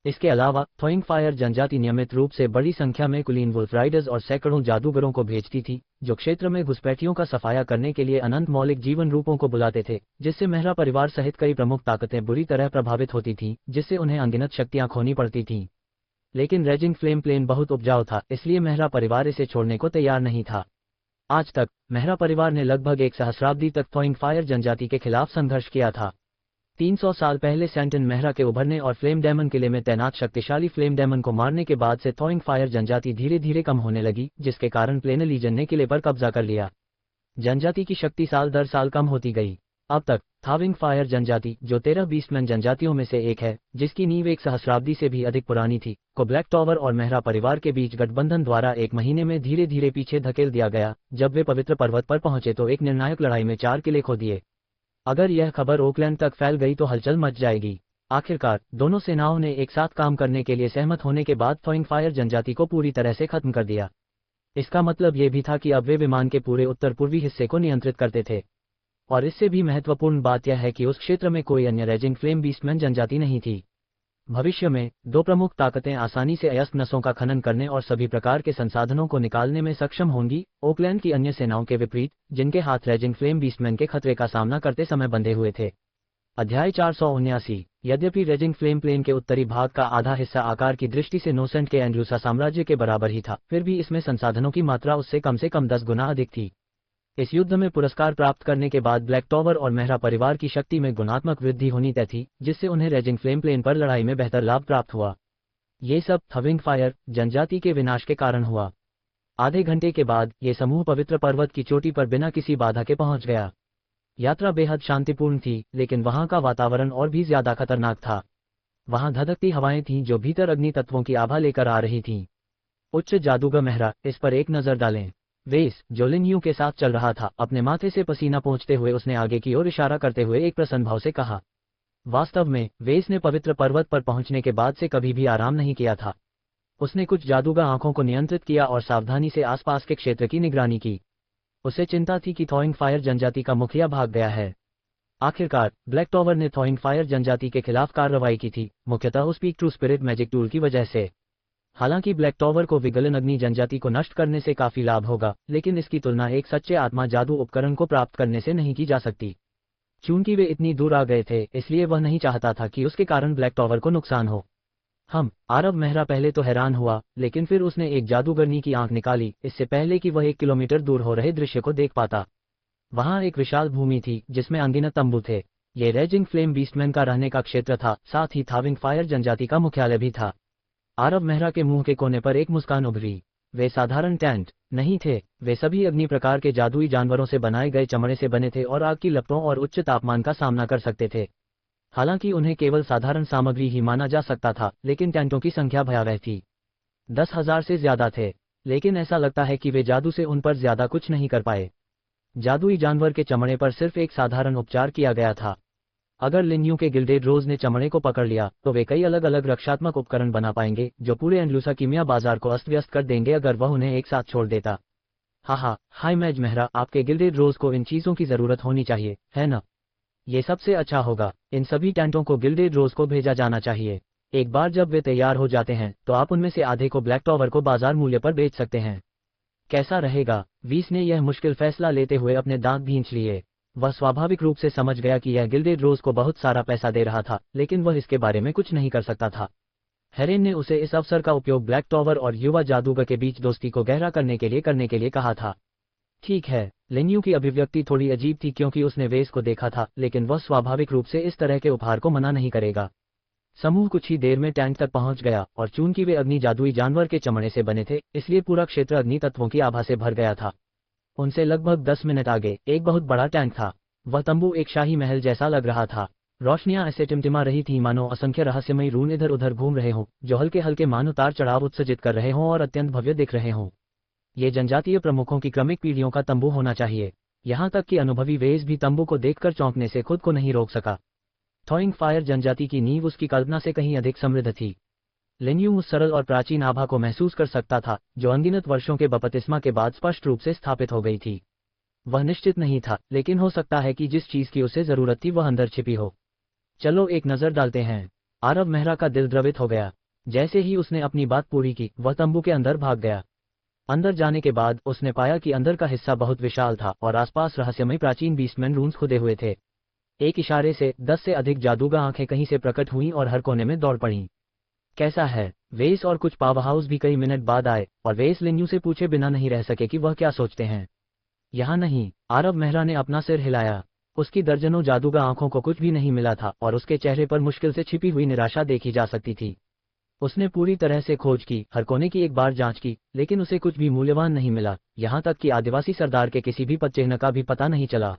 इसके अलावा थॉइंग फायर जनजाति नियमित रूप से बड़ी संख्या में कुलीन वुल्फ राइडर्स और सैकड़ों जादूगरों को भेजती थी, जो क्षेत्र में घुसपैठियों का सफाया करने के लिए अनंत मौलिक जीवन रूपों को बुलाते थे, जिससे मेहरा परिवार सहित कई प्रमुख ताकतें बुरी तरह प्रभावित होती थीं, जिससे उन्हें अनगिनत शक्तियां खोनी पड़ती थीं। लेकिन रेजिंग फ्लेम प्लेन बहुत उपजाऊ था, इसलिए मेहरा परिवार इसे छोड़ने को तैयार नहीं था। आज तक मेहरा परिवार ने लगभग एक सहस्राब्दी तक थॉइंग फायर जनजाति के खिलाफ संघर्ष किया था। 300 साल पहले सैंटन मेहरा के उभरने और फ्लेम डेमन किले में तैनात शक्तिशाली फ्लेम डेमन को मारने के बाद से थॉइंग फायर जनजाति धीरे धीरे कम होने लगी, जिसके कारण प्लेन लीजन ने किले पर कब्जा कर लिया। जनजाति की शक्ति साल दर साल कम होती गई। अब तक थाविंग फायर जनजाति, जो 13 बीस्टमैन जनजातियों में से एक है, जिसकी नींव एक सहस्राब्दी से भी अधिक पुरानी थी, को ब्लैक टॉवर और मेहरा परिवार के बीच गठबंधन द्वारा एक महीने में धीरे धीरे पीछे धकेल दिया गया। जब वे पवित्र पर्वत पर पहुंचे तो एक निर्णायक लड़ाई में 4 किले खो दिए। अगर यह खबर ओकलैंड तक फैल गई तो हलचल मच जाएगी। आखिरकार दोनों सेनाओं ने एक साथ काम करने के लिए सहमत होने के बाद थॉइंग फायर जनजाति को पूरी तरह से खत्म कर दिया। इसका मतलब यह भी था कि अब वे विमान के पूरे उत्तर पूर्वी हिस्से को नियंत्रित करते थे। और इससे भी महत्वपूर्ण बात यह है कि उस क्षेत्र में कोई अन्य रेजिंग फ्लेम बीस्टमैन जनजाति नहीं थी। भविष्य में 2 प्रमुख ताकतें आसानी से अयस्क नसों का खनन करने और सभी प्रकार के संसाधनों को निकालने में सक्षम होंगी, ओकलैंड की अन्य सेनाओं के विपरीत, जिनके हाथ रेजिंग फ्लेम बीस्टमैन के खतरे का सामना करते समय बंधे हुए थे। अध्याय 479। यद्यपि रेजिंग फ्लेम प्लेन के उत्तरी भाग का आधा हिस्सा आकार की दृष्टि से नोसेंट के एंड्रूसा साम्राज्य के बराबर ही था, फिर भी इसमें संसाधनों की मात्रा उससे कम 10 गुना अधिक थी। इस युद्ध में पुरस्कार प्राप्त करने के बाद ब्लैक टॉवर और मेहरा परिवार की शक्ति में गुणात्मक वृद्धि होनी तय थी, जिससे उन्हें रेजिंग फ्लेम प्लेन पर लड़ाई में बेहतर लाभ प्राप्त हुआ। ये सब थविंग फायर जनजाति के विनाश के कारण हुआ। आधे घंटे के बाद ये समूह पवित्र पर्वत की चोटी पर बिना किसी बाधा के पहुंच गया। यात्रा बेहद शांतिपूर्ण थी, लेकिन वहां का वातावरण और भी ज्यादा खतरनाक था। वहां धधकती हवाएं थीं जो भीतर अग्नि तत्वों की आभा लेकर आ रही थीं। उच्च जादूगर मेहरा, इस पर एक नजर डालें। वेस, जो लिन यू के साथ चल रहा था, अपने माथे से पसीना पोंछते हुए उसने आगे की ओर इशारा करते हुए एक प्रसन्न भाव से कहा। वास्तव में वेस ने पवित्र पर्वत पर पहुंचने के बाद से कभी भी आराम नहीं किया था। उसने कुछ जादूगर आंखों को नियंत्रित किया और सावधानी से आसपास के क्षेत्र की निगरानी की। उसे चिंता थी कि थॉइंग फायर जनजाति का मुखिया भाग गया है। आखिरकार ब्लैक टॉवर ने थॉइंग फायर जनजाति के खिलाफ कार्रवाई की थी, मुख्यतः उस speak to spirit magic tool की वजह से। हालांकि ब्लैक टॉवर को विगलन अग्नि जनजाति को नष्ट करने से काफी लाभ होगा, लेकिन इसकी तुलना एक सच्चे आत्मा जादू उपकरण को प्राप्त करने से नहीं की जा सकती। चूंकि वे इतनी दूर आ गए थे, इसलिए वह नहीं चाहता था कि उसके कारण ब्लैक टॉवर को नुकसान हो। आरब मेहरा पहले तो हैरान हुआ, लेकिन फिर उसने एक जादूगरनी की आंख निकाली, इससे पहले कि वह 1 किलोमीटर दूर हो रहे दृश्य को देख पाता। वहां एक विशाल भूमि थी जिसमें अनगिनत तंबू थे। ये रेजिंग फ्लेम बीस्टमैन का रहने का क्षेत्र था, साथ ही थाविंग फायर जनजाति का मुख्यालय भी था। आरब मेहरा के मुंह के कोने पर एक मुस्कान उभरी। वे साधारण टेंट नहीं थे, वे सभी अग्नि प्रकार के जादुई जानवरों से बनाए गए चमड़े से बने थे और आग की लपटों और उच्च तापमान का सामना कर सकते थे। हालांकि उन्हें केवल साधारण सामग्री ही माना जा सकता था, लेकिन टेंटों की संख्या भयावह थी। 10,000 से ज्यादा थे, लेकिन ऐसा लगता है कि वे जादू से उन पर ज्यादा कुछ नहीं कर पाए। जादुई जानवर के चमड़े पर सिर्फ एक साधारण उपचार किया गया था। अगर लिन्यू के गिल्डेड रोज ने चमड़े को पकड़ लिया, तो वे कई अलग अलग रक्षात्मक उपकरण बना पाएंगे, जो पूरे एंडलूसा कीमिया बाजार को अस्त व्यस्त कर देंगे अगर वह उन्हें एक साथ छोड़ देता। हाय मैज मेहरा, आपके गिल्डेड रोज को इन चीजों की जरूरत होनी चाहिए, है ना? ये सबसे अच्छा होगा। इन सभी टेंटों को गिल्डेड रोज को भेजा जाना चाहिए। एक बार जब वे तैयार हो जाते हैं, तो आप उनमें से आधे को ब्लैक टॉवर को बाजार मूल्य पर बेच सकते हैं। कैसा रहेगा? वीस ने यह मुश्किल फैसला लेते हुए अपने दांत भींच लिए। वह स्वाभाविक रूप से समझ गया कि यह गिल्डेड रोज को बहुत सारा पैसा दे रहा था, लेकिन वह इसके बारे में कुछ नहीं कर सकता था। हेरेन ने उसे इस अवसर का उपयोग ब्लैक टॉवर और युवा जादूगर के बीच दोस्ती को गहरा करने के लिए कहा था। ठीक है, लिन्यू की अभिव्यक्ति थोड़ी अजीब थी क्योंकि उसने वेस को देखा था, लेकिन वह स्वाभाविक रूप से इस तरह के उपहार को मना नहीं करेगा। समूह कुछ ही देर में टैंक तक पहुंच गया, और चूंकि वे अग्नि जादुई जानवर के चमड़े से बने थे, इसलिए पूरा क्षेत्र अग्नि तत्वों की आभा से भर गया था। उनसे लगभग 10 मिनट आगे एक बहुत बड़ा टैंक था। वह तंबू एक शाही महल जैसा लग रहा था। रोशनियां ऐसे टिमटिमा रही थी मानो असंख्य रहस्यमयी रून इधर उधर घूम रहे हों, जो हल्के हल्के मान उतार चढ़ाव उत्सर्जित कर रहे हों और अत्यंत भव्य दिख रहे हों। ये जनजातीय प्रमुखों की क्रमिक पीढ़ियों का तंबू होना चाहिए। यहाँ तक कि अनुभवी वेस भी तंबू को देखकर चौंकने से खुद को नहीं रोक सका। थॉइंग फायर जनजाति की नींव उसकी कल्पना से कहीं अधिक समृद्ध थी। लिन यूंग उस सरल और प्राचीन आभा को महसूस कर सकता था, जो अनगिनत वर्षों के बपतिस्मा के बाद स्पष्ट रूप से स्थापित हो गई थी। वह निश्चित नहीं था, लेकिन हो सकता है कि जिस चीज की उसे जरूरत थी वह अंदर छिपी हो। चलो एक नजर डालते हैं। आरव मेहरा का दिल द्रवित हो गया। जैसे ही उसने अपनी बात पूरी की, वह तंबू के अंदर भाग गया। अंदर जाने के बाद उसने पाया कि अंदर का हिस्सा बहुत विशाल था और आसपास रहस्यमय प्राचीन बीस्टमैन रून्स खुदे हुए थे। एक इशारे से 10 से अधिक जादूगर आंखें कहीं से प्रकट हुईं और हर कोने में दौड़ पड़ीं। कैसा है? वेस और कुछ पावर हाउस भी कई मिनट बाद आए और वेस लिन्यू से पूछे बिना नहीं रह सके कि वह क्या सोचते हैं। यहाँ नहीं। आरव मेहरा ने अपना सिर हिलाया। उसकी दर्जनों जादूगर आंखों को कुछ भी नहीं मिला था और उसके चेहरे पर मुश्किल से छिपी हुई निराशा देखी जा सकती थी। उसने पूरी तरह से खोज की, हर कोने की एक बार जांच की, लेकिन उसे कुछ भी मूल्यवान नहीं मिला। यहाँ तक कि आदिवासी सरदार के किसी भी पदचिह्न का भी पता नहीं चला।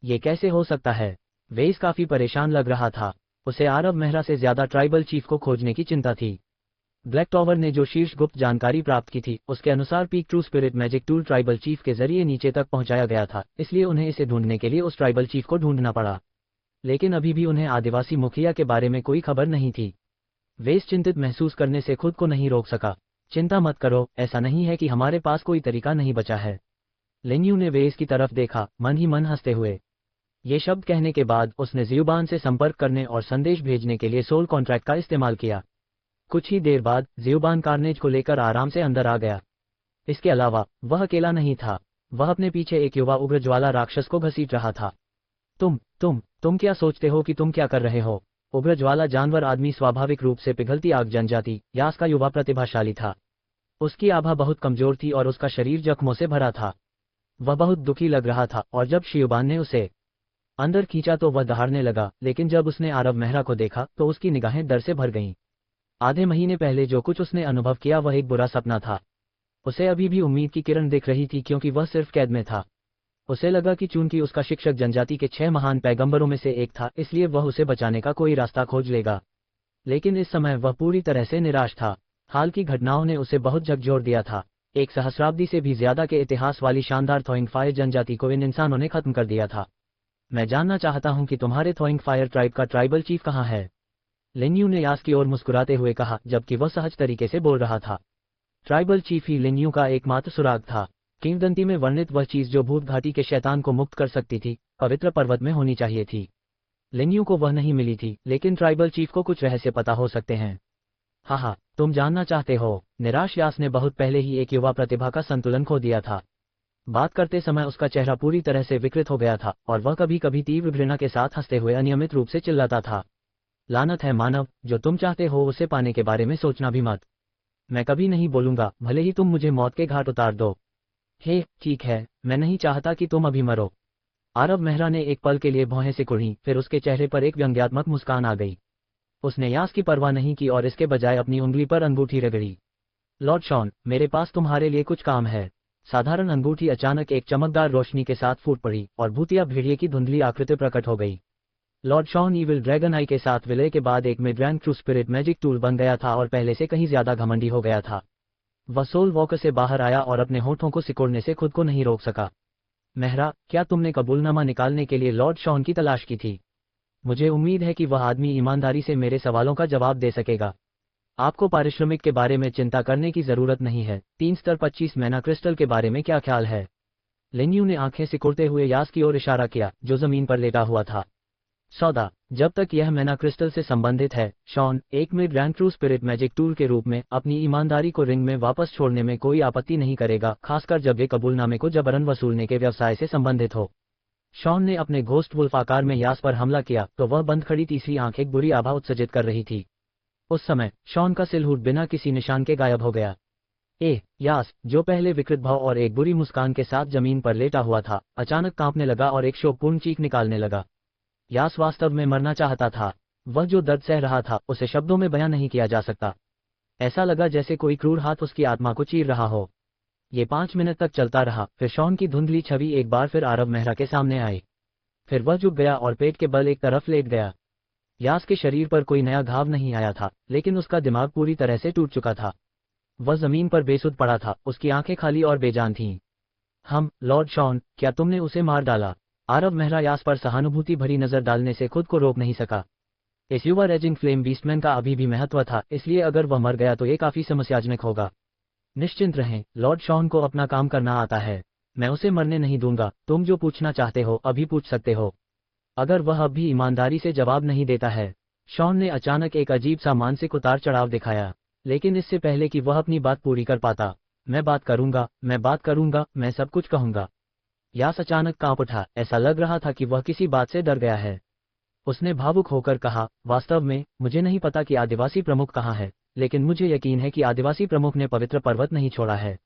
ये कैसे हो सकता है? वेस काफी परेशान लग रहा था। उसे आरव मेहरा से ज्यादा ट्राइबल चीफ को खोजने की चिंता थी। ब्लैक टॉवर ने जो शीर्ष गुप्त जानकारी प्राप्त की थी, उसके अनुसार peak true spirit magic tool tribal chief के जरिए नीचे तक पहुंचाया गया था, इसलिए उन्हें इसे ढूंढने के लिए उस ट्राइबल चीफ को ढूंढना पड़ा। लेकिन अभी भी उन्हें आदिवासी मुखिया के बारे में कोई खबर नहीं थी। वेस चिंतित महसूस करने से खुद को नहीं रोक सका। चिंता मत करो, ऐसा नहीं है कि हमारे पास कोई तरीका नहीं बचा है। लिन्यू ने वेस की तरफ देखा, मन ही मन हंसते हुए। ये शब्द कहने के बाद उसने ज़ियुबान से संपर्क करने और संदेश भेजने के लिए सोल कॉन्ट्रैक्ट का इस्तेमाल किया। कुछ ही देर बाद ज़ियुबान कार्नेज को लेकर आराम से अंदर आ गया। इसके अलावा वह अकेला नहीं था। वह अपने पीछे एक युवा उग्र ज्वाला राक्षस को घसीट रहा था। तुम क्या सोचते हो कि तुम क्या कर रहे हो? उग्र ज्वाला जानवर आदमी स्वाभाविक रूप से पिघलती आग जनजाति यास का युवा प्रतिभाशाली था। उसकी आभा बहुत कमजोर थी और उसका शरीर जख्मों से भरा था। वह बहुत दुखी लग रहा था और जब ज़ियुबान ने उसे अंदर खींचा तो वह दहाड़ने लगा, लेकिन जब उसने आरव मेहरा को देखा तो उसकी निगाहें डर से भर गईं। आधे महीने पहले जो कुछ उसने अनुभव किया वह एक बुरा सपना था। उसे अभी भी उम्मीद की किरण दिख रही थी क्योंकि वह सिर्फ कैद में था। उसे लगा कि चूंकि उसका शिक्षक जनजाति के 6 महान पैगंबरों में से एक था, इसलिए वह उसे बचाने का कोई रास्ता खोज लेगा। लेकिन इस समय वह पूरी तरह से निराश था। हाल की घटनाओं ने उसे बहुत झकझोर दिया था। एक सहस्राब्दी से भी ज्यादा के इतिहास वाली शानदार थॉइंग फायर जनजाति को इन इंसानों ने खत्म कर दिया था। मैं जानना चाहता हूं कि तुम्हारे थॉइंग फायर ट्राइब का ट्राइबल चीफ कहाँ है? लिन्यू ने यास की ओर मुस्कुराते हुए कहा, जबकि वह सहज तरीके से बोल रहा था। ट्राइबल चीफ ही लिन्यू का एकमात्र सुराग था। किंवदंती में वर्णित वह चीज जो भूत घाटी के शैतान को मुक्त कर सकती थी, पवित्र पर्वत में होनी चाहिए थी। लिन्यू को वह नहीं मिली थी, लेकिन ट्राइबल चीफ को कुछ रहस्य पता हो सकते हैं। हाँ, तुम जानना चाहते हो? निराश यास ने बहुत पहले ही एक युवा प्रतिभा का संतुलन खो दिया था। बात करते समय उसका चेहरा पूरी तरह से विकृत हो गया था और वह कभी कभी तीव्र घृणा के साथ हंसते हुए अनियमित रूप से चिल्लाता था। लानत है मानव, जो तुम चाहते हो उसे पाने के बारे में सोचना भी मत। मैं कभी नहीं बोलूंगा, भले ही तुम मुझे मौत के घाट उतार दो। हे ठीक है, मैं नहीं चाहता कि तुम अभी मरो। आरव मेहरा ने एक पल के लिए भौहें सिकुड़ी, फिर उसके चेहरे पर एक व्यंग्यात्मक मुस्कान आ गई। उसने यास की परवाह नहीं की और इसके बजाय अपनी उंगली पर अंगूठी रगड़ी। लॉर्ड शॉन, मेरे पास तुम्हारे लिए कुछ काम है। साधारण अंगूठी अचानक एक चमकदार रोशनी के साथ फूट पड़ी और भूतिया भेड़िए की धुंधली आकृति प्रकट हो गई। लॉर्ड शॉन ईविल ड्रैगन आई के साथ विलय के बाद एक mid rank true spirit magic tool बन गया था और पहले से कहीं ज्यादा घमंडी हो गया था। वह सोल वॉकर से बाहर आया और अपने होठों को सिकोड़ने से खुद को नहीं रोक सका। मेहरा, क्या तुमने कबूलनामा निकालने के लिए लॉर्ड शॉन की तलाश की थी? मुझे उम्मीद है कि वह आदमी ईमानदारी से मेरे सवालों का जवाब दे सकेगा। आपको पारिश्रमिक के बारे में चिंता करने की जरूरत नहीं है। 3 स्तर 25 मैना क्रिस्टल के बारे में क्या ख्याल है? लिन्यू ने आंखें सिकुड़ते हुए यास की ओर इशारा किया, जो जमीन पर लेटा हुआ था। सौदा, जब तक यह मैना क्रिस्टल से संबंधित है, शॉन एक mid rank true spirit magic tool के रूप में अपनी ईमानदारी को रिंग में वापस छोड़ने में कोई आपत्ति नहीं करेगा, खासकर जब ये कबूलनामे को जबरन वसूलने के व्यवसाय से संबंधित हो। शॉन ने अपने घोस्ट वुल्फ आकार में यास पर हमला किया तो वह बंद खड़ी तीसरी आंख एक बुरी आभा उत्सर्जित कर रही थी। उस समय शॉन का सिलहूट बिना किसी निशान के गायब हो गया। यास, जो पहले विकृत भाव और एक बुरी मुस्कान के साथ जमीन पर लेटा हुआ था, अचानक कांपने लगा और एक शोकपूर्ण चीख निकालने लगा। यास वास्तव में मरना चाहता था। वह जो दर्द सह रहा था उसे शब्दों में बयां नहीं किया जा सकता। ऐसा लगा जैसे कोई क्रूर हाथ उसकी आत्मा को चीर रहा हो। ये 5 मिनट तक चलता रहा, फिर शॉन की धुंधली छवि एक बार फिर आरव मेहरा के सामने आई। फिर वह झुक गया और पेट के बल एक तरफ लेट गया। यास के शरीर पर कोई नया घाव नहीं आया था, लेकिन उसका दिमाग पूरी तरह से टूट चुका था। वह जमीन पर बेसुध पड़ा था, उसकी आंखें खाली और बेजान थीं। लॉर्ड शॉन, क्या तुमने उसे मार डाला? आरव मेहरा यास पर सहानुभूति भरी नजर डालने से खुद को रोक नहीं सका। इस युवा रेजिंग फ्लेम बीस्टमैन का अभी भी महत्व था, इसलिए अगर वह मर गया तो ये काफी समस्याजनक होगा। निश्चिंत रहें, लॉर्ड शॉन को अपना काम करना आता है। मैं उसे मरने नहीं दूंगा। तुम जो पूछना चाहते हो अभी पूछ सकते हो। अगर वह अब भी ईमानदारी से जवाब नहीं देता है। शॉन ने अचानक एक अजीब सा मानसिक उतार चढ़ाव दिखाया, लेकिन इससे पहले कि वह अपनी बात पूरी कर पाता, मैं बात करूंगा, मैं सब कुछ कहूंगा। यास अचानक कांप उठा, ऐसा लग रहा था कि वह किसी बात से डर गया है। उसने भावुक होकर कहा, वास्तव में मुझे नहीं पता कि आदिवासी प्रमुख कहाँ है, लेकिन मुझे यकीन है कि आदिवासी प्रमुख ने पवित्र पर्वत नहीं छोड़ा है।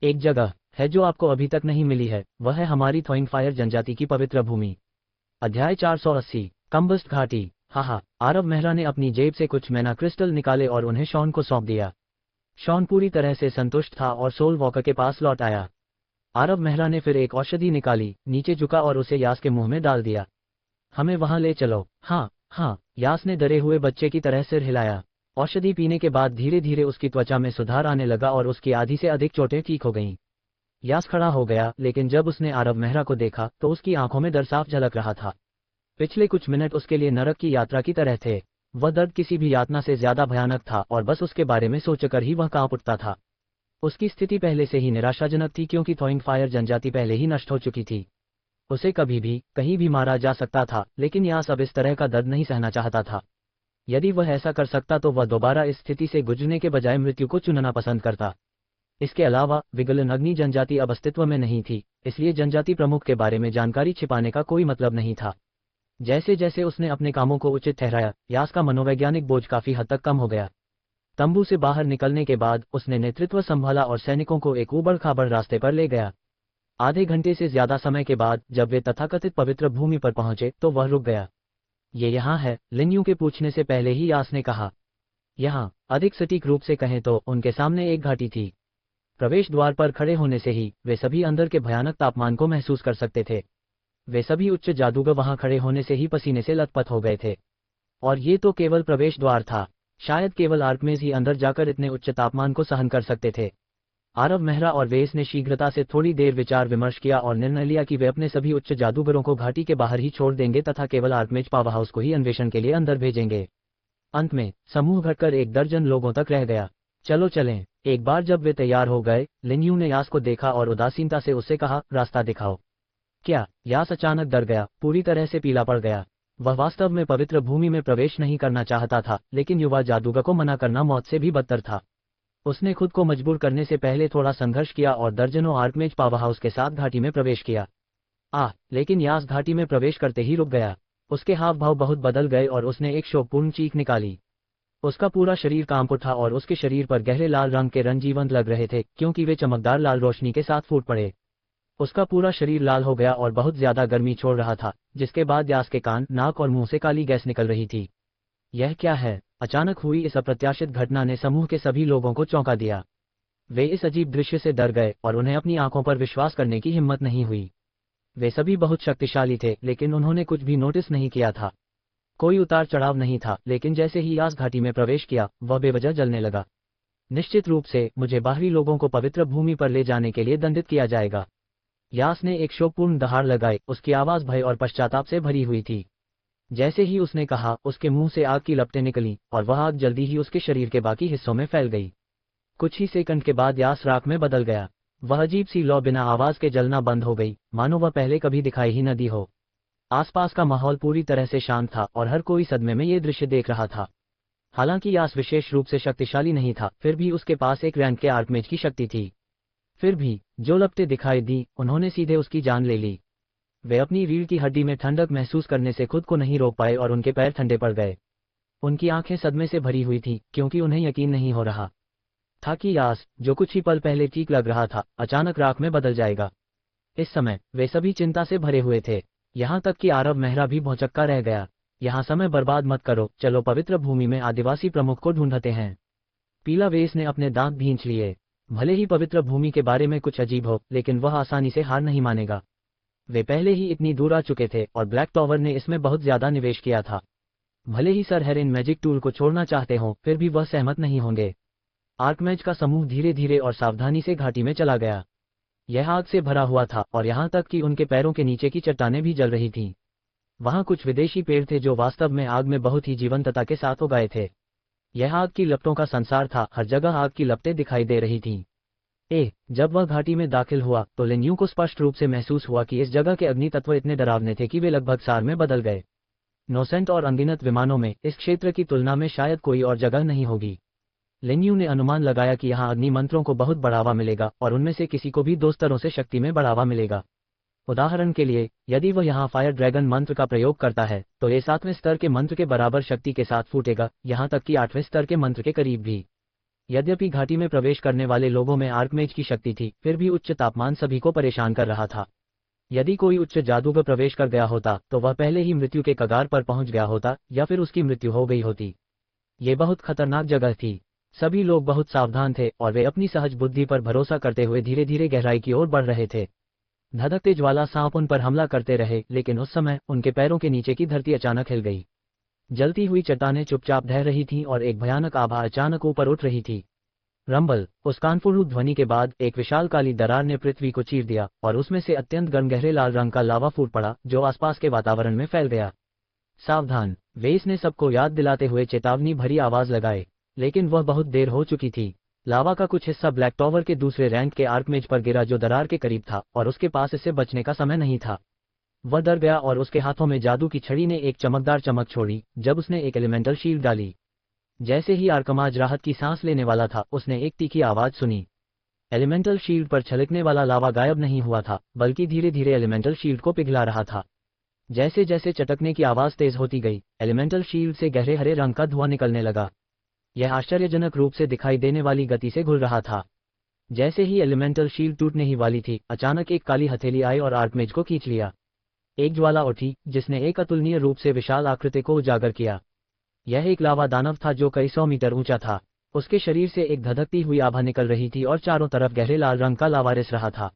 एक जगह है जो आपको अभी तक नहीं मिली है, वह है हमारी थ्रोइंग फायर जनजाति की पवित्र भूमि। अध्याय 480, कंबस्ट घाटी। आरव मेहरा ने अपनी जेब से कुछ मैना क्रिस्टल निकाले और उन्हें शॉन को सौंप दिया। शॉन पूरी तरह से संतुष्ट था और सोल वॉकर के पास लौट आया। आरव मेहरा ने फिर एक औषधि निकाली, नीचे झुका और उसे यास के मुंह में डाल दिया। हमें वहां ले चलो। हाँ, यास ने डरे हुए बच्चे की तरह सिर हिलाया। औषधि पीने के बाद धीरे धीरे उसकी त्वचा में सुधार आने लगा और उसकी आधी से अधिक चोटें ठीक हो गईं। यास खड़ा हो गया, लेकिन जब उसने आरव मेहरा को देखा तो उसकी आंखों में डर साफ झलक रहा था। पिछले कुछ मिनट उसके लिए नरक की यात्रा की तरह थे। वह दर्द किसी भी यातना से ज्यादा भयानक था और बस उसके बारे में सोचकर ही वह कांप उठता था। उसकी स्थिति पहले से ही निराशाजनक थी, क्योंकि थ्रोइंग फायर जनजाति पहले ही नष्ट हो चुकी थी। उसे कभी भी कहीं भी मारा जा सकता था, लेकिन यास अब इस तरह का दर्द नहीं सहना चाहता था। यदि वह ऐसा कर सकता तो वह दोबारा इस स्थिति से गुजरने के बजाय मृत्यु को चुनना पसंद करता। इसके अलावा विगलन अग्नि जनजाति अब अस्तित्व में नहीं थी, इसलिए जनजाति प्रमुख के बारे में जानकारी छिपाने का कोई मतलब नहीं था। जैसे जैसे उसने अपने कामों को उचित ठहराया, यास का मनोवैज्ञानिक बोझ काफी हद तक कम हो गया। तंबू से बाहर निकलने के बाद उसने नेतृत्व संभाला और सैनिकों को एक ऊबड़ खाबड़ रास्ते पर ले गया। आधे घंटे से ज्यादा समय के बाद जब वे तथाकथित पवित्र भूमि पर पहुंचे तो वह रुक गया। ये यहाँ है, लिन्यू के पूछने से पहले ही यास ने कहा। यहाँ अधिक सटीक रूप से कहें तो उनके सामने एक घाटी थी। प्रवेश द्वार पर खड़े होने से ही वे सभी अंदर के भयानक तापमान को महसूस कर सकते थे। वे सभी उच्च जादूगर वहां खड़े होने से ही पसीने से लथपथ हो गए थे। और ये तो केवल प्रवेश द्वार था, शायद केवल आर्कमेज ही अंदर जाकर इतने उच्च तापमान को सहन कर सकते थे। आरव मेहरा और वेस ने शीघ्रता से थोड़ी देर विचार विमर्श किया और निर्णय लिया कि वे अपने सभी उच्च जादूगरों को घाटी के बाहर ही छोड़ देंगे तथा केवल आर्कमेज पावर हाउस को ही अन्वेषण के लिए अंदर भेजेंगे। अंत में समूह घटकर 1 दर्जन लोगों तक रह गया। चलो चलें। एक बार जब वे तैयार हो गए, लिन्यू ने यास को देखा और उदासीनता से उससे कहा, रास्ता दिखाओ। क्या? यास अचानक डर गया, पूरी तरह से पीला पड़ गया। वह वास्तव में पवित्र भूमि में प्रवेश नहीं करना चाहता था, लेकिन युवा जादूगर को मना करना मौत से भी बदतर था। उसने खुद को मजबूर करने से पहले थोड़ा संघर्ष किया और दर्जनों आर्कमेज पावर हाउस के साथ घाटी में प्रवेश किया। लेकिन यास घाटी में प्रवेश करते ही रुक गया। उसके हाव भाव बहुत बदल गए और उसने एक शोकपूर्ण चीख निकाली। उसका पूरा शरीर कांप उठा और उसके शरीर पर गहरे लाल रंग के रंग जीवंत लग रहे थे, क्योंकि वे चमकदार लाल रोशनी के साथ फूट पड़े। उसका पूरा शरीर लाल हो गया और बहुत ज्यादा गर्मी छोड़ रहा था, जिसके बाद यास के कान, नाक और मुंह से काली गैस निकल रही थी। यह क्या है? अचानक हुई इस अप्रत्याशित घटना ने समूह के सभी लोगों को चौंका दिया। वे इस अजीब दृश्य से डर गए और उन्हें अपनी आंखों पर विश्वास करने की हिम्मत नहीं हुई। वे सभी बहुत शक्तिशाली थे, लेकिन उन्होंने कुछ भी नोटिस नहीं किया था। कोई उतार चढ़ाव नहीं था, लेकिन जैसे ही यास घाटी में प्रवेश किया, वह बेवजह जलने लगा। निश्चित रूप से मुझे बाहरी लोगों को पवित्र भूमि पर ले जाने के लिए दंडित किया जाएगा। यास ने एक शोकपूर्ण दहाड़ लगाई, उसकी आवाज भय और पश्चाताप से भरी हुई थी। जैसे ही उसने कहा, उसके मुंह से आग की लपटें निकली और वह आग जल्दी ही उसके शरीर के बाकी हिस्सों में फैल गई। कुछ ही सेकंड के बाद यास राख में बदल गया। वह अजीब सी लौ बिना आवाज के जलना बंद हो गई, मानो वह पहले कभी दिखाई ही न दी हो। आसपास का माहौल पूरी तरह से शांत था और हर कोई सदमे में ये दृश्य देख रहा था। हालांकि यास विशेष रूप से शक्तिशाली नहीं था, फिर भी उसके पास एक रैंक के आर्कमेज की शक्ति थी। फिर भी जो लपटें दिखाई दी, उन्होंने सीधे उसकी जान ले ली। वे अपनी रीढ़ की हड्डी में ठंडक महसूस करने से खुद को नहीं रोक पाए और उनके पैर ठंडे पड़ गए। उनकी आंखें सदमे से भरी हुई थीं, क्योंकि उन्हें यकीन नहीं हो रहा था कि यास, जो कुछ ही पल पहले ठीक लग रहा था, अचानक राख में बदल जाएगा। इस समय वे सभी चिंता से भरे हुए थे, यहाँ तक कि आरव मेहरा भी भौचक्का रह गया। यहाँ समय बर्बाद मत करो, चलो पवित्र भूमि में आदिवासी प्रमुख को ढूंढते हैं। पीला वेस ने अपने दांत भींच लिए। भले ही पवित्र भूमि के बारे में कुछ अजीब हो, लेकिन वह आसानी से हार नहीं मानेगा। वे पहले ही इतनी दूर आ चुके थे और ब्लैक टॉवर ने इसमें बहुत ज्यादा निवेश किया था। भले ही सर हेरेन मैजिक टूल को छोड़ना चाहते हों, फिर भी वह सहमत नहीं होंगे। आर्कमेज का समूह धीरे धीरे और सावधानी से घाटी में चला गया। यह आग से भरा हुआ था और यहाँ तक कि उनके पैरों के नीचे की चट्टानें भी जल रही थीं। वहाँ कुछ विदेशी पेड़ थे जो वास्तव में आग में बहुत ही जीवंतता के साथ उगाए थे। यह आग की लपटों का संसार था, हर जगह आग की लपटें दिखाई दे रही थीं। जब वह घाटी में दाखिल हुआ तो लिन्यू को स्पष्ट रूप से महसूस हुआ कि इस जगह के अग्नि तत्व इतने डरावने थे कि वे लगभग सार में बदल गए। नौसेंट और अनगिनत विमानों में इस क्षेत्र की तुलना में शायद कोई और जगह नहीं होगी। लिन्यू ने अनुमान लगाया कि यहाँ अग्नि मंत्रों को बहुत बढ़ावा मिलेगा और उनमें से किसी को भी 2 स्तरों से शक्ति में बढ़ावा मिलेगा। उदाहरण के लिए, यदि वह यहाँ फायर ड्रैगन मंत्र का प्रयोग करता है तो ये 7वें स्तर के मंत्र के बराबर शक्ति के साथ फूटेगा, यहाँ तक कि 8वें स्तर के मंत्र के करीब भी। यद्यपि घाटी में प्रवेश करने वाले लोगों में आर्कमेज की शक्ति थी, फिर भी उच्च तापमान सभी को परेशान कर रहा था। यदि कोई उच्च जादूगर प्रवेश कर गया होता तो वह पहले ही मृत्यु के कगार पर पहुंच गया होता या फिर उसकी मृत्यु हो गई होती। ये बहुत खतरनाक जगह थी। सभी लोग बहुत सावधान थे और वे अपनी सहज बुद्धि पर भरोसा करते हुए धीरे धीरे गहराई की ओर बढ़ रहे थे। धधकते ज्वाला सांप उन पर हमला करते रहे, लेकिन उस समय उनके पैरों के नीचे की धरती अचानक हिल गई। जलती हुई चट्टानें चुपचाप ढह रही थीं और एक भयानक आभा अचानक ऊपर उठ रही थी। रंबल, उस कानफोड़ू ध्वनि के बाद एक विशाल काली दरार ने पृथ्वी को चीर दिया और उसमें से अत्यंत गर्म गहरे लाल रंग का लावा फूट पड़ा जो आसपास के वातावरण में फैल गया। सावधान, वेस ने सबको याद दिलाते हुए चेतावनी भरी आवाज लगाए, लेकिन वह बहुत देर हो चुकी थी। लावा का कुछ हिस्सा ब्लैक टॉवर के दूसरे रैंक के आर्कमेज पर गिरा जो दरार के करीब था और उसके पास इससे बचने का समय नहीं था। वह डर गया और उसके हाथों में जादू की छड़ी ने एक चमकदार चमक छोड़ी जब उसने एक एलिमेंटल शील्ड डाली। जैसे ही आर्कमाज राहत की सांस लेने वाला था, उसने एक तीखी आवाज सुनी। एलिमेंटल शील्ड पर छलकने वाला लावा गायब नहीं हुआ था, बल्कि धीरे धीरे एलिमेंटल शील्ड को पिघला रहा था। जैसे जैसे चटकने की आवाज तेज होती गई, एलिमेंटल शील्ड से गहरे हरे रंग का धुआं निकलने लगा। यह आश्चर्यजनक रूप से दिखाई देने वाली गति से घुल रहा था। जैसे ही एलिमेंटल शील्ड टूटने ही वाली थी, अचानक एक काली हथेली आई और आर्कमेज को खींच लिया। एक ज्वाला उठी जिसने एक अतुलनीय रूप से विशाल आकृति को उजागर किया। यह एक लावा दानव था जो कई 100 मीटर ऊंचा था। उसके शरीर से एक धधकती हुई आभा निकल रही थी और चारों तरफ गहरे लाल रंग का लावा रिस रहा था।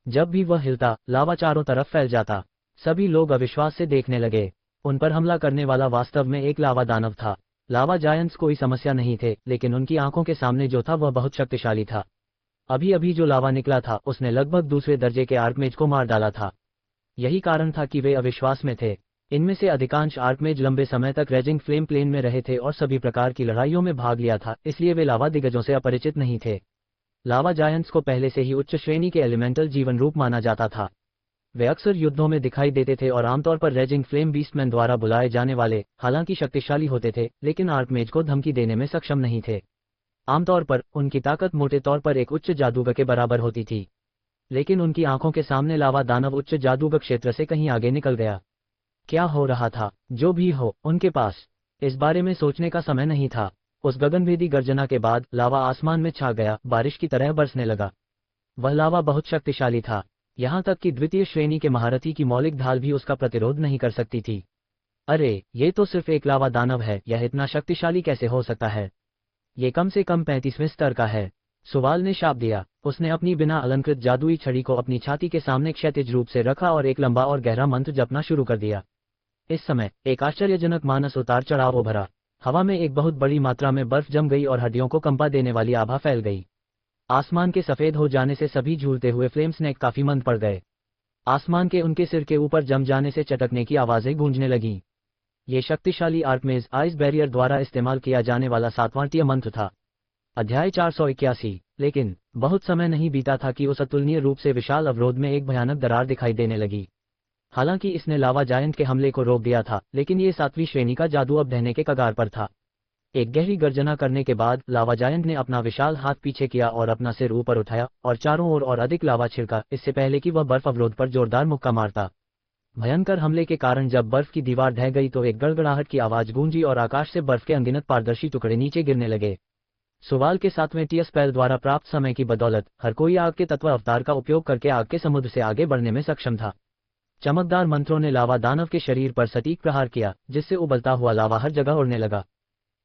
जब भी वह हिलता, लावा चारों तरफ फैल जाता। सभी लोग अविश्वास से देखने लगे। उन पर हमला करने वाला वास्तव में एक लावा दानव था। लावा जायंट्स कोई समस्या नहीं थे, लेकिन उनकी आंखों के सामने जो था वह बहुत शक्तिशाली था। अभी अभी जो लावा निकला था उसने लगभग दूसरे दर्जे के आर्कमेज को मार डाला था। यही कारण था कि वे अविश्वास में थे। इनमें से अधिकांश आर्कमेज लंबे समय तक रेजिंग फ्लेम प्लेन में रहे थे और सभी प्रकार की लड़ाइयों में भाग लिया था, इसलिए वे लावा दिग्गजों से अपरिचित नहीं थे। लावा जायंट्स को पहले से ही उच्च श्रेणी के एलिमेंटल जीवन रूप माना जाता था। वे अक्सर युद्धों में दिखाई देते थे और आमतौर पर रेजिंग फ्लेम बीस्टमैन द्वारा बुलाए जाने वाले, हालांकि शक्तिशाली होते थे, लेकिन आर्कमेज को धमकी देने में सक्षम नहीं थे। आमतौर पर उनकी ताकत मोटे तौर पर एक उच्च जादूगर के बराबर होती थी, लेकिन उनकी आंखों के सामने लावा दानव उच्च जादूगर क्षेत्र से कहीं आगे निकल गया। क्या हो रहा था? जो भी हो, उनके पास इस बारे में सोचने का समय नहीं था। उस गगनभेदी गर्जना के बाद लावा आसमान में छा गया, बारिश की तरह बरसने लगा। वह लावा बहुत शक्तिशाली था, यहाँ तक कि द्वितीय श्रेणी के महारथी की मौलिक ढाल भी उसका प्रतिरोध नहीं कर सकती थी। अरे, ये तो सिर्फ एक लावा दानव है, यह इतना शक्तिशाली कैसे हो सकता है? ये कम से कम 35वें स्तर का है। सुवाल ने शाप दिया। उसने अपनी बिना अलंकृत जादुई छड़ी को अपनी छाती के सामने क्षैतिज रूप से रखा और एक लंबा और गहरा मंत्र जपना शुरू कर दिया। इस समय एक आश्चर्यजनक मानस उतार चढ़ाव उभरा। हवा में एक बहुत बड़ी मात्रा में बर्फ जम गई और हड्डियों को कंपा देने वाली आभा फैल गई। आसमान के सफेद हो जाने से सभी झूलते हुए फ्लेम स्नेक काफी मंद पड़ गए। आसमान के उनके सिर के ऊपर जम जाने से चटकने की आवाजें गूंजने लगीं। ये शक्तिशाली आर्कमेज आइस बैरियर द्वारा इस्तेमाल किया जाने वाला 7वां मंत्र था। अध्याय 481। लेकिन बहुत समय नहीं बीता था कि उस अतुलनीय रूप से विशाल अवरोध में एक भयानक दरार दिखाई देने लगी। हालांकि इसने लावा जायंट के हमले को रोक दिया था, लेकिन ये 7वीं श्रेणी का जादू अब ढहने के कगार पर था। एक गहरी गर्जना करने के बाद लावा जायंट ने अपना विशाल हाथ पीछे किया और अपना सिर ऊपर उठाया और चारों ओर और अधिक लावा छिड़का, इससे पहले कि वह बर्फ अवरोध पर जोरदार मुक्का मारता। भयंकर हमले के कारण जब बर्फ की दीवार ढह गई तो एक गड़गड़ाहट की आवाज गूंजी और आकाश से बर्फ के अनगिनत पारदर्शी टुकड़े नीचे गिरने लगे। सुवाल के 7वें टीएस स्पेल द्वारा प्राप्त समय की बदौलत हर कोई आग के तत्व अवतार का उपयोग करके आग के समुद्र से आगे बढ़ने में सक्षम था। चमकदार मंत्रों ने लावा दानव के शरीर पर सटीक प्रहार किया, जिससे उबलता हुआ लावा हर जगह उड़ने लगा।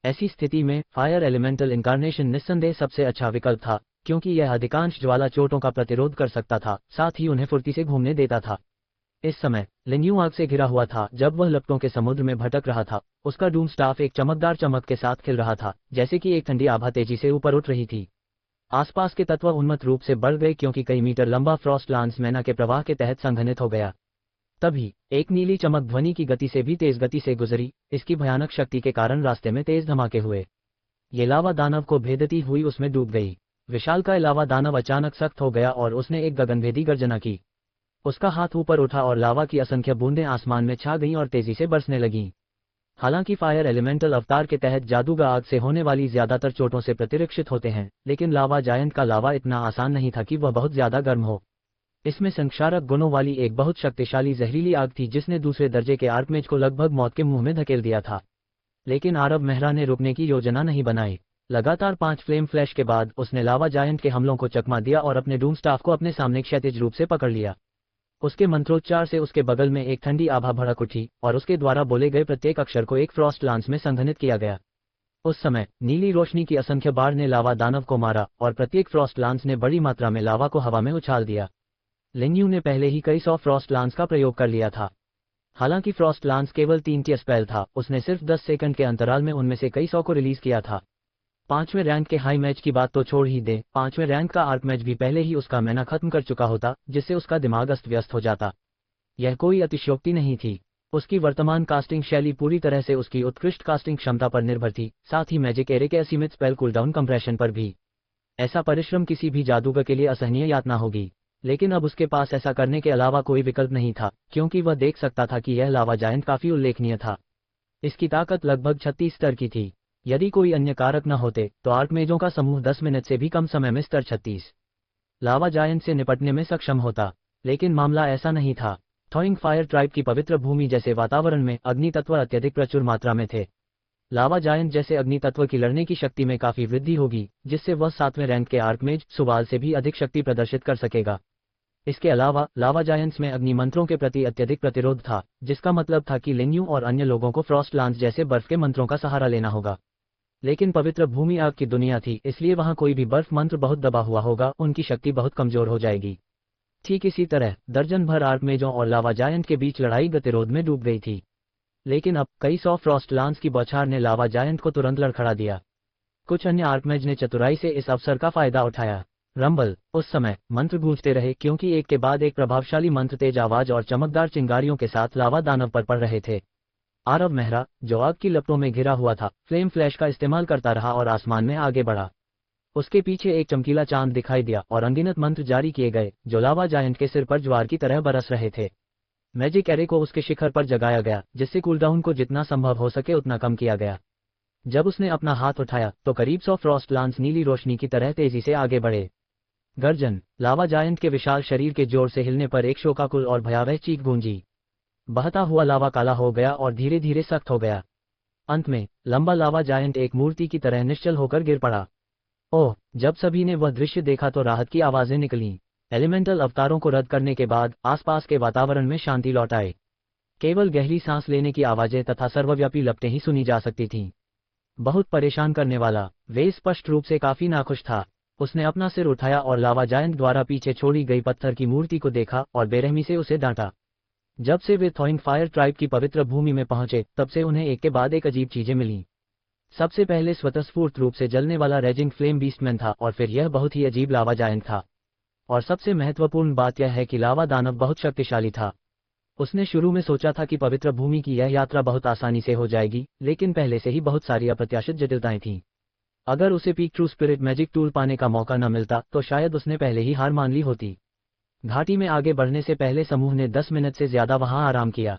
ऐसी स्थिति में फायर एलिमेंटल इनकार्नेशन निस्संदेह सबसे अच्छा विकल्प था, क्योंकि यह अधिकांश ज्वाला चोटों का प्रतिरोध कर सकता था, साथ ही उन्हें फुर्ती से घूमने देता था। इस समय लिन्यू आग से घिरा हुआ था। जब वह लपटों के समुद्र में भटक रहा था, उसका डूम स्टाफ एक चमकदार चमक के साथ खिल रहा था, जैसे कि एक ठंडी आभा तेजी से ऊपर उठ रही थी। आसपास के तत्व उन्मत्त रूप से बढ़ गए क्योंकि कई मीटर लंबा फ्रॉस्ट लांस मैना के प्रवाह के तहत संघनित हो गया। तभी एक नीली चमक ध्वनि की गति से भी तेज गति से गुजरी। इसकी भयानक शक्ति के कारण रास्ते में तेज धमाके हुए। ये लावा दानव को भेदती हुई उसमें डूब गई। विशालकाय लावा दानव अचानक सख्त हो गया और उसने एक गगनभेदी गर्जना की। उसका हाथ ऊपर उठा और लावा की असंख्य बूंदें आसमान में छा गईं और तेजी से बरसने लगीं। हालांकि फायर एलिमेंटल अवतार के तहत जादूगर आग से होने वाली ज्यादातर चोटों से प्रतिरक्षित होते हैं, लेकिन लावा जायंट का लावा इतना आसान नहीं था कि वह बहुत ज्यादा गर्म हो। इसमें संक्षारक गुणों वाली एक बहुत शक्तिशाली जहरीली आग थी जिसने दूसरे दर्जे के आर्कमेज को लगभग मौत के मुंह में धकेल दिया था। लेकिन आरब मेहरा ने रुकने की योजना नहीं बनाई। लगातार 5 फ्लेम फ्लैश के बाद उसने लावा जायंट के हमलों को चकमा दिया और अपने डूम स्टाफ को अपने सामने क्षैतिज रूप से पकड़ लिया। उसके मंत्रोच्चार से उसके बगल में एक ठंडी आभा भड़क उठी और उसके द्वारा बोले गए प्रत्येक अक्षर को एक फ्रॉस्ट लांस में संघनित किया गया। उस समय नीली रोशनी की असंख्य बाढ़ ने लावा दानव को मारा और प्रत्येक फ्रॉस्ट लांस ने बड़ी मात्रा में लावा को हवा में उछाल दिया। लिन्यू ने पहले ही कई 100 फ्रॉस्ट लांस का प्रयोग कर लिया था। हालांकि फ्रॉस्ट लांस केवल 3 टियर स्पेल था, उसने सिर्फ 10 सेकंड के अंतराल में उनमें से कई 100 को रिलीज किया था। 5वें रैंक के हाई मैच की बात तो छोड़ ही दे, 5वें रैंक का आर्क मैच भी पहले ही उसका मैना खत्म कर चुका होता, जिससे उसका दिमाग अस्त व्यस्त हो जाता। यह कोई अतिशयोक्ति नहीं थी। उसकी वर्तमान कास्टिंग शैली पूरी तरह से उसकी उत्कृष्ट कास्टिंग क्षमता पर निर्भर थी, साथ ही मैजिक एरे के असीमित स्पेल कूलडाउन कंप्रेशन पर भी। ऐसा परिश्रम किसी भी जादूगर के लिए असहनीय यातना होगी, लेकिन अब उसके पास ऐसा करने के अलावा कोई विकल्प नहीं था, क्योंकि वह देख सकता था कि यह लावा जायंट काफी उल्लेखनीय था। इसकी ताकत लगभग 36 स्तर की थी। यदि कोई अन्य कारक न होते तो आर्कमेजों का समूह 10 मिनट से भी कम समय में स्तर 36 लावा जायंट से निपटने में सक्षम होता, लेकिन मामला ऐसा नहीं था। थॉइंग फायर ट्राइब की पवित्र भूमि जैसे वातावरण में अग्नि तत्व अत्यधिक प्रचुर मात्रा में थे। लावा जायंट जैसे अग्नि तत्व की लड़ने की शक्ति में काफी वृद्धि होगी, जिससे वह 7वें रैंक के आर्कमेज सुवाल से भी अधिक शक्ति प्रदर्शित कर सकेगा। इसके अलावा लावा जायंट्स में अग्नि मंत्रों के प्रति अत्यधिक प्रतिरोध था, जिसका मतलब था कि लिन्यू और अन्य लोगों को फ्रॉस्ट लांस जैसे बर्फ के मंत्रों का सहारा लेना होगा। लेकिन पवित्र भूमि आग की दुनिया थी, इसलिए वहां कोई भी बर्फ मंत्र बहुत दबा हुआ होगा, उनकी शक्ति बहुत कमजोर हो जाएगी। ठीक इसी तरह दर्जन भर आर्कमेजों और लावा जायंट के बीच लड़ाई गतिरोध में डूब गई थी। लेकिन अब कई 100 फ्रॉस्ट लांस की बौछार ने लावा जायंट को तुरंत लड़खड़ा दिया। कुछ अन्य आर्कमेज ने चतुराई से इस अवसर का फायदा उठाया। रंबल। उस समय मंत्र गूंजते रहे, क्योंकि एक के बाद एक प्रभावशाली मंत्र तेज आवाज और चमकदार चिंगारियों के साथ लावा दानव पर पड़ रहे थे। आरब मेहरा, जो आग की लपटों में घिरा हुआ था, फ्लेम फ्लैश का इस्तेमाल करता रहा और आसमान में आगे बढ़ा। उसके पीछे एक चमकीला चांद दिखाई दिया और अनगिनत मंत्र जारी किए गए, जो लावा जायंट के सिर पर ज्वार की तरह बरस रहे थे। मैजिक एरे को उसके शिखर पर जगाया गया, जिससे कूलडाउन को जितना संभव हो सके उतना कम किया गया। जब उसने अपना हाथ उठाया तो करीब 100 फ्रॉस्ट लांस नीली रोशनी की तरह तेजी से आगे बढ़े। गर्जन। लावा जायंट के विशाल शरीर के जोर से हिलने पर एक शोकाकुल और भयावह चीख गूंजी। बहता हुआ लावा काला हो गया और धीरे धीरे सख्त हो गया। अंत में लंबा लावा जायंट एक मूर्ति की तरह निश्चल होकर गिर पड़ा। ओह! जब सभी ने वह दृश्य देखा तो राहत की आवाजें निकलीं। एलिमेंटल अवतारों को रद्द करने के बाद आसपास के वातावरण में शांति लौट आई। केवल गहरी सांस लेने की आवाजें तथा सर्वव्यापी लपटें ही सुनी जा सकती थीं। बहुत परेशान करने वाला। वे स्पष्ट रूप से काफी नाखुश था। उसने अपना सिर उठाया और लावा जायंट द्वारा पीछे छोड़ी गई पत्थर की मूर्ति को देखा और बेरहमी से उसे डांटा। जब से वे थॉइंग फायर ट्राइब की पवित्र भूमि में पहुंचे, तब से उन्हें एक के बाद एक अजीब चीजें मिलीं। सबसे पहले स्वतःस्फूर्त रूप से जलने वाला रेजिंग फ्लेम बीस्टमैन था, और फिर यह बहुत ही अजीब लावा जायंट था। और सबसे महत्वपूर्ण बात यह है कि लावा दानव बहुत शक्तिशाली था। उसने शुरू में सोचा था कि पवित्र भूमि की यह यात्रा बहुत आसानी से हो जाएगी, लेकिन पहले से ही बहुत सारी अप्रत्याशित जटिलताएं थीं। अगर उसे peak true spirit magic tool पाने का मौका न मिलता तो शायद उसने पहले ही हार मान ली होती। घाटी में आगे बढ़ने से पहले समूह ने 10 मिनट से ज्यादा वहां आराम किया।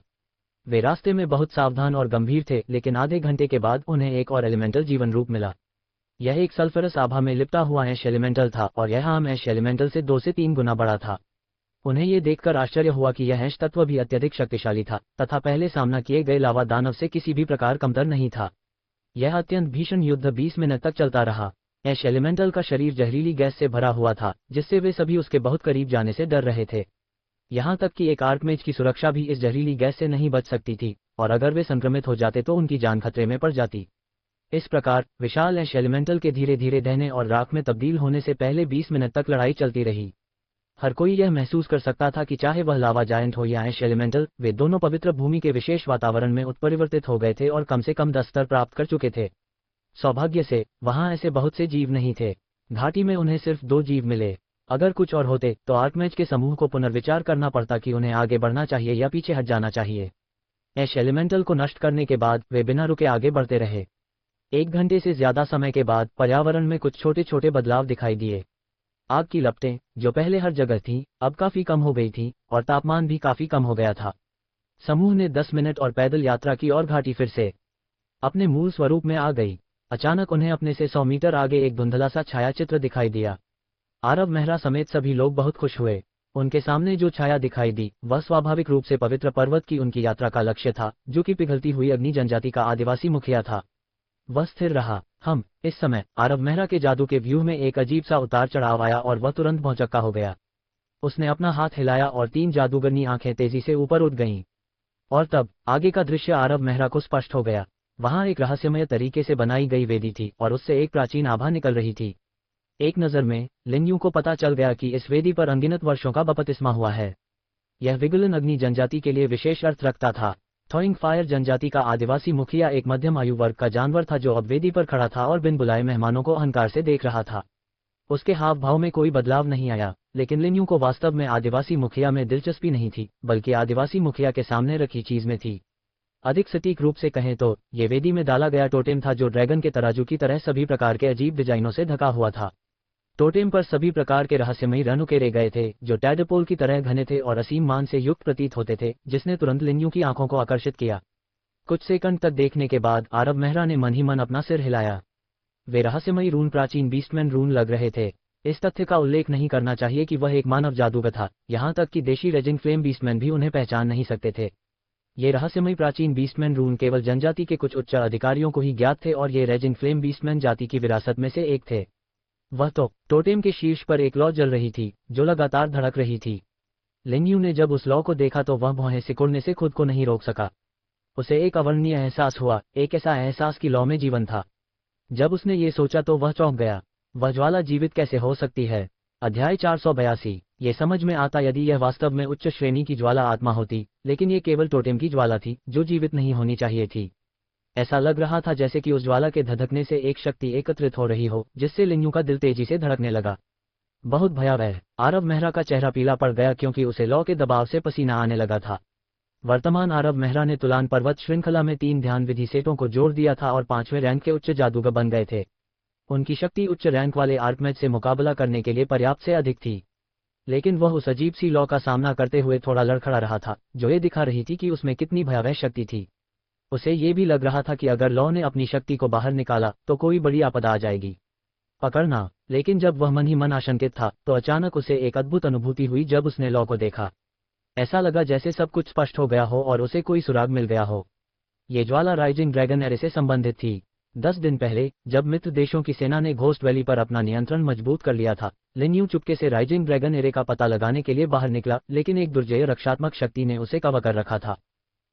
वे रास्ते में बहुत सावधान और गंभीर थे, लेकिन आधे घंटे के बाद उन्हें एक और एलिमेंटल जीवन रूप मिला। यह एक सल्फरस आभा में लिपटा हुआ ऐश एलिमेंटल था, और यह आम ऐश एलिमेंटल से 2 से 3 गुना बड़ा था। उन्हें ये देखकर आश्चर्य हुआ कि यह ऐश तत्व भी अत्यधिक शक्तिशाली था, तथा पहले सामना किए गए लावा दानव से किसी भी प्रकार कमतर नहीं था। यह अत्यंत भीषण युद्ध 20 मिनट तक चलता रहा। ऐश एलिमेंटल का शरीर जहरीली गैस से भरा हुआ था, जिससे वे सभी उसके बहुत करीब जाने से डर रहे थे। यहाँ तक कि एक आर्कमेज की सुरक्षा भी इस जहरीली गैस से नहीं बच सकती थी, और अगर वे संक्रमित हो जाते तो उनकी जान खतरे में पड़ जाती। इस प्रकार विशाल ऐश एलिमेंटल के धीरे धीरे दहने और राख में तब्दील होने से पहले 20 मिनट तक लड़ाई चलती रही। हर कोई यह महसूस कर सकता था कि चाहे वह लावा जायंट हो या ऐश एलिमेंटल, वे दोनों पवित्र भूमि के विशेष वातावरण में उत्परिवर्तित हो गए थे और कम से कम 10 स्तर प्राप्त कर चुके थे। सौभाग्य से वहां ऐसे बहुत से जीव नहीं थे। घाटी में उन्हें सिर्फ 2 जीव मिले। अगर कुछ और होते तो आर्कमेज के समूह को पुनर्विचार करना पड़ता कि उन्हें आगे बढ़ना चाहिए या पीछे हट जाना चाहिए। ऐश एलिमेंटल को नष्ट करने के बाद वे बिना रुके आगे बढ़ते रहे। 1 घंटे से ज्यादा समय के बाद पर्यावरण में कुछ छोटे छोटे बदलाव दिखाई दिए। आग की लपटें, जो पहले हर जगह थीं, अब काफी कम हो गई थीं और तापमान भी काफी कम हो गया था। समूह ने 10 मिनट और पैदल यात्रा की और घाटी फिर से अपने मूल स्वरूप में आ गई। अचानक उन्हें अपने से 100 मीटर आगे एक धुंधला सा छायाचित्र दिखाई दिया। आरव मेहरा समेत सभी लोग बहुत खुश हुए। उनके सामने जो छाया दिखाई दी वह स्वाभाविक रूप से पवित्र पर्वत की उनकी यात्रा का लक्ष्य था, जो कि पिघलती हुई अग्नि जनजाति का आदिवासी मुखिया था। वह स्थिर रहा। इस समय आरव मेहरा के जादू के व्यूह में एक अजीब सा उतार चढ़ाव आया और वह तुरंत भौचक्का हो गया। उसने अपना हाथ हिलाया और 3 जादूगरनी आंखें तेजी से ऊपर उठ गईं। और तब आगे का दृश्य आरव मेहरा को स्पष्ट हो गया। वहां एक रहस्यमय तरीके से बनाई गई वेदी थी और उससे एक प्राचीन आभा निकल रही थी। एक नजर में लिन्यू को पता चल गया कि इस वेदी पर अनगिनत वर्षों का बपतिस्मा हुआ है। यह विगलन अग्नि जनजाति के लिए विशेष अर्थ रखता था। थॉइंग फायर जनजाति का आदिवासी मुखिया एक मध्यम आयु वर्ग का जानवर था जो अब वेदी पर खड़ा था और बिन बुलाए मेहमानों को अहंकार से देख रहा था। उसके हाव भाव में कोई बदलाव नहीं आया, लेकिन लिन्यू को वास्तव में आदिवासी मुखिया में दिलचस्पी नहीं थी, बल्कि आदिवासी मुखिया के सामने रखी चीज में थी। अधिक सटीक रूप से कहें तो ये वेदी में डाला गया टोटेम था, जो ड्रैगन के तराजू की तरह सभी प्रकार के अजीब डिजाइनों से ढका हुआ था। टोटेम पर सभी प्रकार के रहस्यमयी रन उकेरे गए थे, जो टैडपोल की तरह घने थे और असीम मान से युक्त प्रतीत होते थे, जिसने तुरंत लिन्यू की आंखों को आकर्षित किया। कुछ सेकंड तक देखने के बाद आरव मेहरा ने मन ही मन अपना सिर हिलाया। वे रहस्यमयी रून प्राचीन बीस्टमैन रून लग रहे थे। इस तथ्य का उल्लेख नहीं करना चाहिए कि वह एक मानव जादूगर था, यहाँ तक कि देशी रेजिंग फ्लेम बीस्टमैन भी उन्हें पहचान नहीं सकते थे। ये रहस्यमयी प्राचीन बीस्टमैन रून केवल जनजाति के कुछ उच्च अधिकारियों को ही ज्ञात थे और ये रेजिंग फ्लेम बीस्टमैन जाति की विरासत में से एक थे। वह तो टोटेम के शीर्ष पर एक लौ जल रही थी, जो लगातार धड़क रही थी। लिन्यू ने जब उस लौ को देखा तो वह भौहें सिकुड़ने से खुद को नहीं रोक सका। उसे एक अवर्णनीय एहसास हुआ, एक ऐसा एहसास कि लौ में जीवन था। जब उसने ये सोचा तो वह चौंक गया। वह ज्वाला जीवित कैसे हो सकती है? अध्याय 482। ये समझ में आता यदि यह वास्तव में उच्च श्रेणी की ज्वाला आत्मा होती, लेकिन ये केवल टोटेम की ज्वाला थी, जो जीवित नहीं होनी चाहिए थी। ऐसा लग रहा था जैसे कि उस ज्वाला के धधकने से एक शक्ति एकत्रित हो रही हो, जिससे लिन्यू का दिल तेजी से धड़कने लगा। बहुत भयावह। आरव मेहरा का चेहरा पीला पड़ गया क्योंकि उसे लौ के दबाव से पसीना आने लगा था। वर्तमान आरव मेहरा ने तुलान पर्वत श्रृंखला में 3 ध्यान विधि सेटों को जोड़ दिया था और 5वें रैंक के उच्च जादूगर बन गए थे। उनकी शक्ति उच्च रैंक वाले आर्कमेज से मुकाबला करने के लिए पर्याप्त से अधिक थी, लेकिन वह उस अजीब सी लौ का सामना करते हुए थोड़ा लड़खड़ा रहा था, जो ये दिखा रही थी कि उसमें कितनी भयावह शक्ति थी। उसे ये भी लग रहा था कि अगर लौ ने अपनी शक्ति को बाहर निकाला तो कोई बड़ी आपदा आ जाएगी। पकड़ना। लेकिन जब वह मन ही मन आशंकित था तो अचानक उसे एक अद्भुत अनुभूति हुई जब उसने लौ को देखा। ऐसा लगा जैसे सब कुछ स्पष्ट हो गया हो और उसे कोई सुराग मिल गया हो। ये ज्वाला राइजिंग ड्रैगन एरे से संबंधित थी। 10 दिन पहले जब मित्र देशों की सेना ने घोस्ट वैली पर अपना नियंत्रण मजबूत कर लिया था, लिन्यू चुपके से राइजिंग ड्रैगन एरे का पता लगाने के लिए बाहर निकला, लेकिन एक दुर्जय रक्षात्मक शक्ति ने उसे कवर कर रखा था।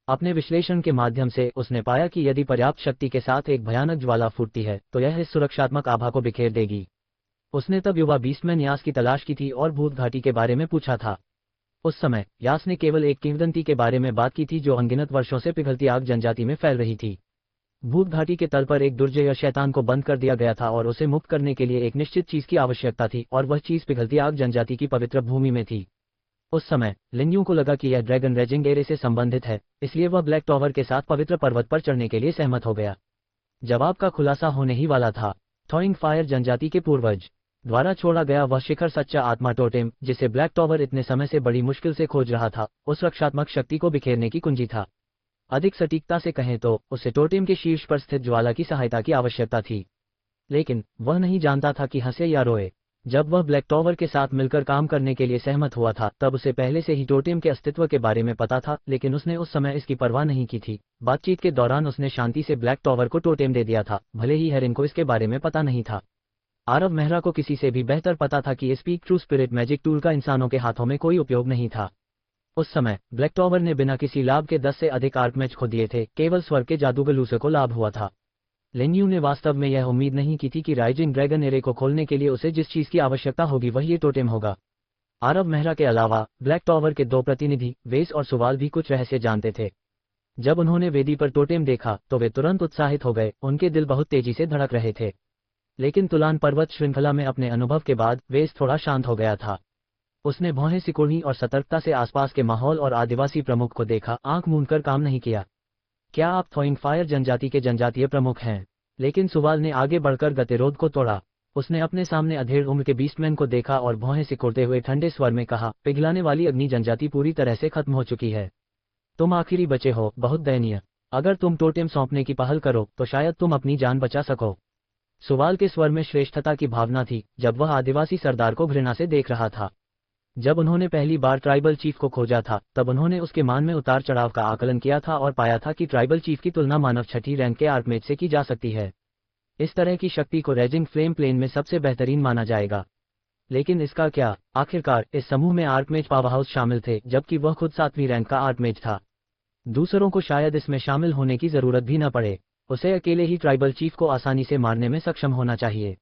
अपने विश्लेषण के माध्यम से उसने पाया कि यदि पर्याप्त शक्ति के साथ एक भयानक ज्वाला फूटती है तो यह इस सुरक्षात्मक आभा को बिखेर देगी। उसने तब युवा बीस्टमैन यास की तलाश की थी और भूत घाटी के बारे में पूछा था। उस समय यास ने केवल एक किंवदंती के बारे में बात की थी जो अनगिनत वर्षों से पिघलती आग जनजाति में फैल रही थी। भूत घाटी के तल पर एक दुर्जय शैतान को बंद कर दिया गया था और उसे मुक्त करने के लिए एक निश्चित चीज की आवश्यकता थी, और वह चीज पिघलती आग जनजाति की पवित्र भूमि में थी। उस समय लिन्यू को लगा कि यह ड्रैगन रेजिंग एरे से संबंधित है, इसलिए वह ब्लैक टॉवर के साथ पवित्र पर्वत पर चढ़ने के लिए सहमत हो गया। जवाब का खुलासा होने ही वाला था। थॉइंग फायर जनजाति के पूर्वज द्वारा छोड़ा गया वह शिखर सच्चा आत्मा टोटेम, जिसे ब्लैक टॉवर इतने समय से बड़ी मुश्किल से खोज रहा था, उस रक्षात्मक शक्ति को बिखेरने की कुंजी था। अधिक सटीकता से कहें तो उसे टोटेम के शीर्ष पर स्थित ज्वाला की सहायता की आवश्यकता थी, लेकिन वह नहीं जानता था कि हंसे या रोए। जब वह ब्लैक टॉवर के साथ मिलकर काम करने के लिए सहमत हुआ था तब उसे पहले से ही टोटेम के अस्तित्व के बारे में पता था, लेकिन उसने उस समय इसकी परवाह नहीं की थी। बातचीत के दौरान उसने शांति से ब्लैक टॉवर को टोटेम दे दिया था, भले ही हेरिन को इसके बारे में पता नहीं था। आरव मेहरा को किसी से भी बेहतर पता था कि speak true spirit magic tool का इंसानों के हाथों में कोई उपयोग नहीं था। उस समय ब्लैक टॉवर ने बिना किसी लाभ के 10 से अधिक आर्कमेज खो दिए थे, केवल स्वर्ग के जादूगर लूसे को लाभ हुआ था। लिन यू ने वास्तव में यह उम्मीद नहीं की थी कि राइजिंग ड्रैगन एरे को खोलने के लिए उसे जिस चीज की आवश्यकता होगी वह ये टोटेम होगा। आरव मेहरा के अलावा ब्लैक टॉवर के दो प्रतिनिधि वेस और सुवाल भी कुछ रहस्य जानते थे। जब उन्होंने वेदी पर टोटेम देखा तो वे तुरंत उत्साहित हो गए, उनके दिल बहुत तेजी से धड़क रहे थे। लेकिन तुलान पर्वत श्रृंखला में अपने अनुभव के बाद वेस थोड़ा शांत हो गया था। उसने भौहें सिकोड़ी और सतर्कता से आसपास के माहौल और आदिवासी प्रमुख को देखा, आंख मूंदकर काम नहीं किया। क्या आप थॉइंग फायर जनजाति के जनजातीय प्रमुख हैं? लेकिन सुवाल ने आगे बढ़कर गतिरोध को तोड़ा। उसने अपने सामने अधेड़ उम्र के बीस्टमैन को देखा और भौहें सिकोड़ते हुए ठंडे स्वर में कहा, पिघलाने वाली अग्नि जनजाति पूरी तरह से खत्म हो चुकी है। तुम आखिरी बचे हो, बहुत दयनीय। अगर तुम टोटेम सौंपने की पहल करो तो शायद तुम अपनी जान बचा सको। सुवाल के स्वर में श्रेष्ठता की भावना थी जब वह आदिवासी सरदार को घृणा से देख रहा था। जब उन्होंने पहली बार ट्राइबल चीफ को खोजा था तब उन्होंने उसके मान में उतार चढ़ाव का आकलन किया था और पाया था कि ट्राइबल चीफ की तुलना मानव छठी रैंक के आर्कमेज से की जा सकती है। इस तरह की शक्ति को रेजिंग फ्लेम प्लेन में सबसे बेहतरीन माना जाएगा। लेकिन इसका क्या? आखिरकार इस समूह में आर्कमेज पावरहाउस शामिल थे जबकि वह खुद 7वीं रैंक का आर्कमेज था। दूसरों को शायद इसमें शामिल होने की जरूरत भी न पड़े, उसे अकेले ही ट्राइबल चीफ को आसानी से मारने में सक्षम होना चाहिए।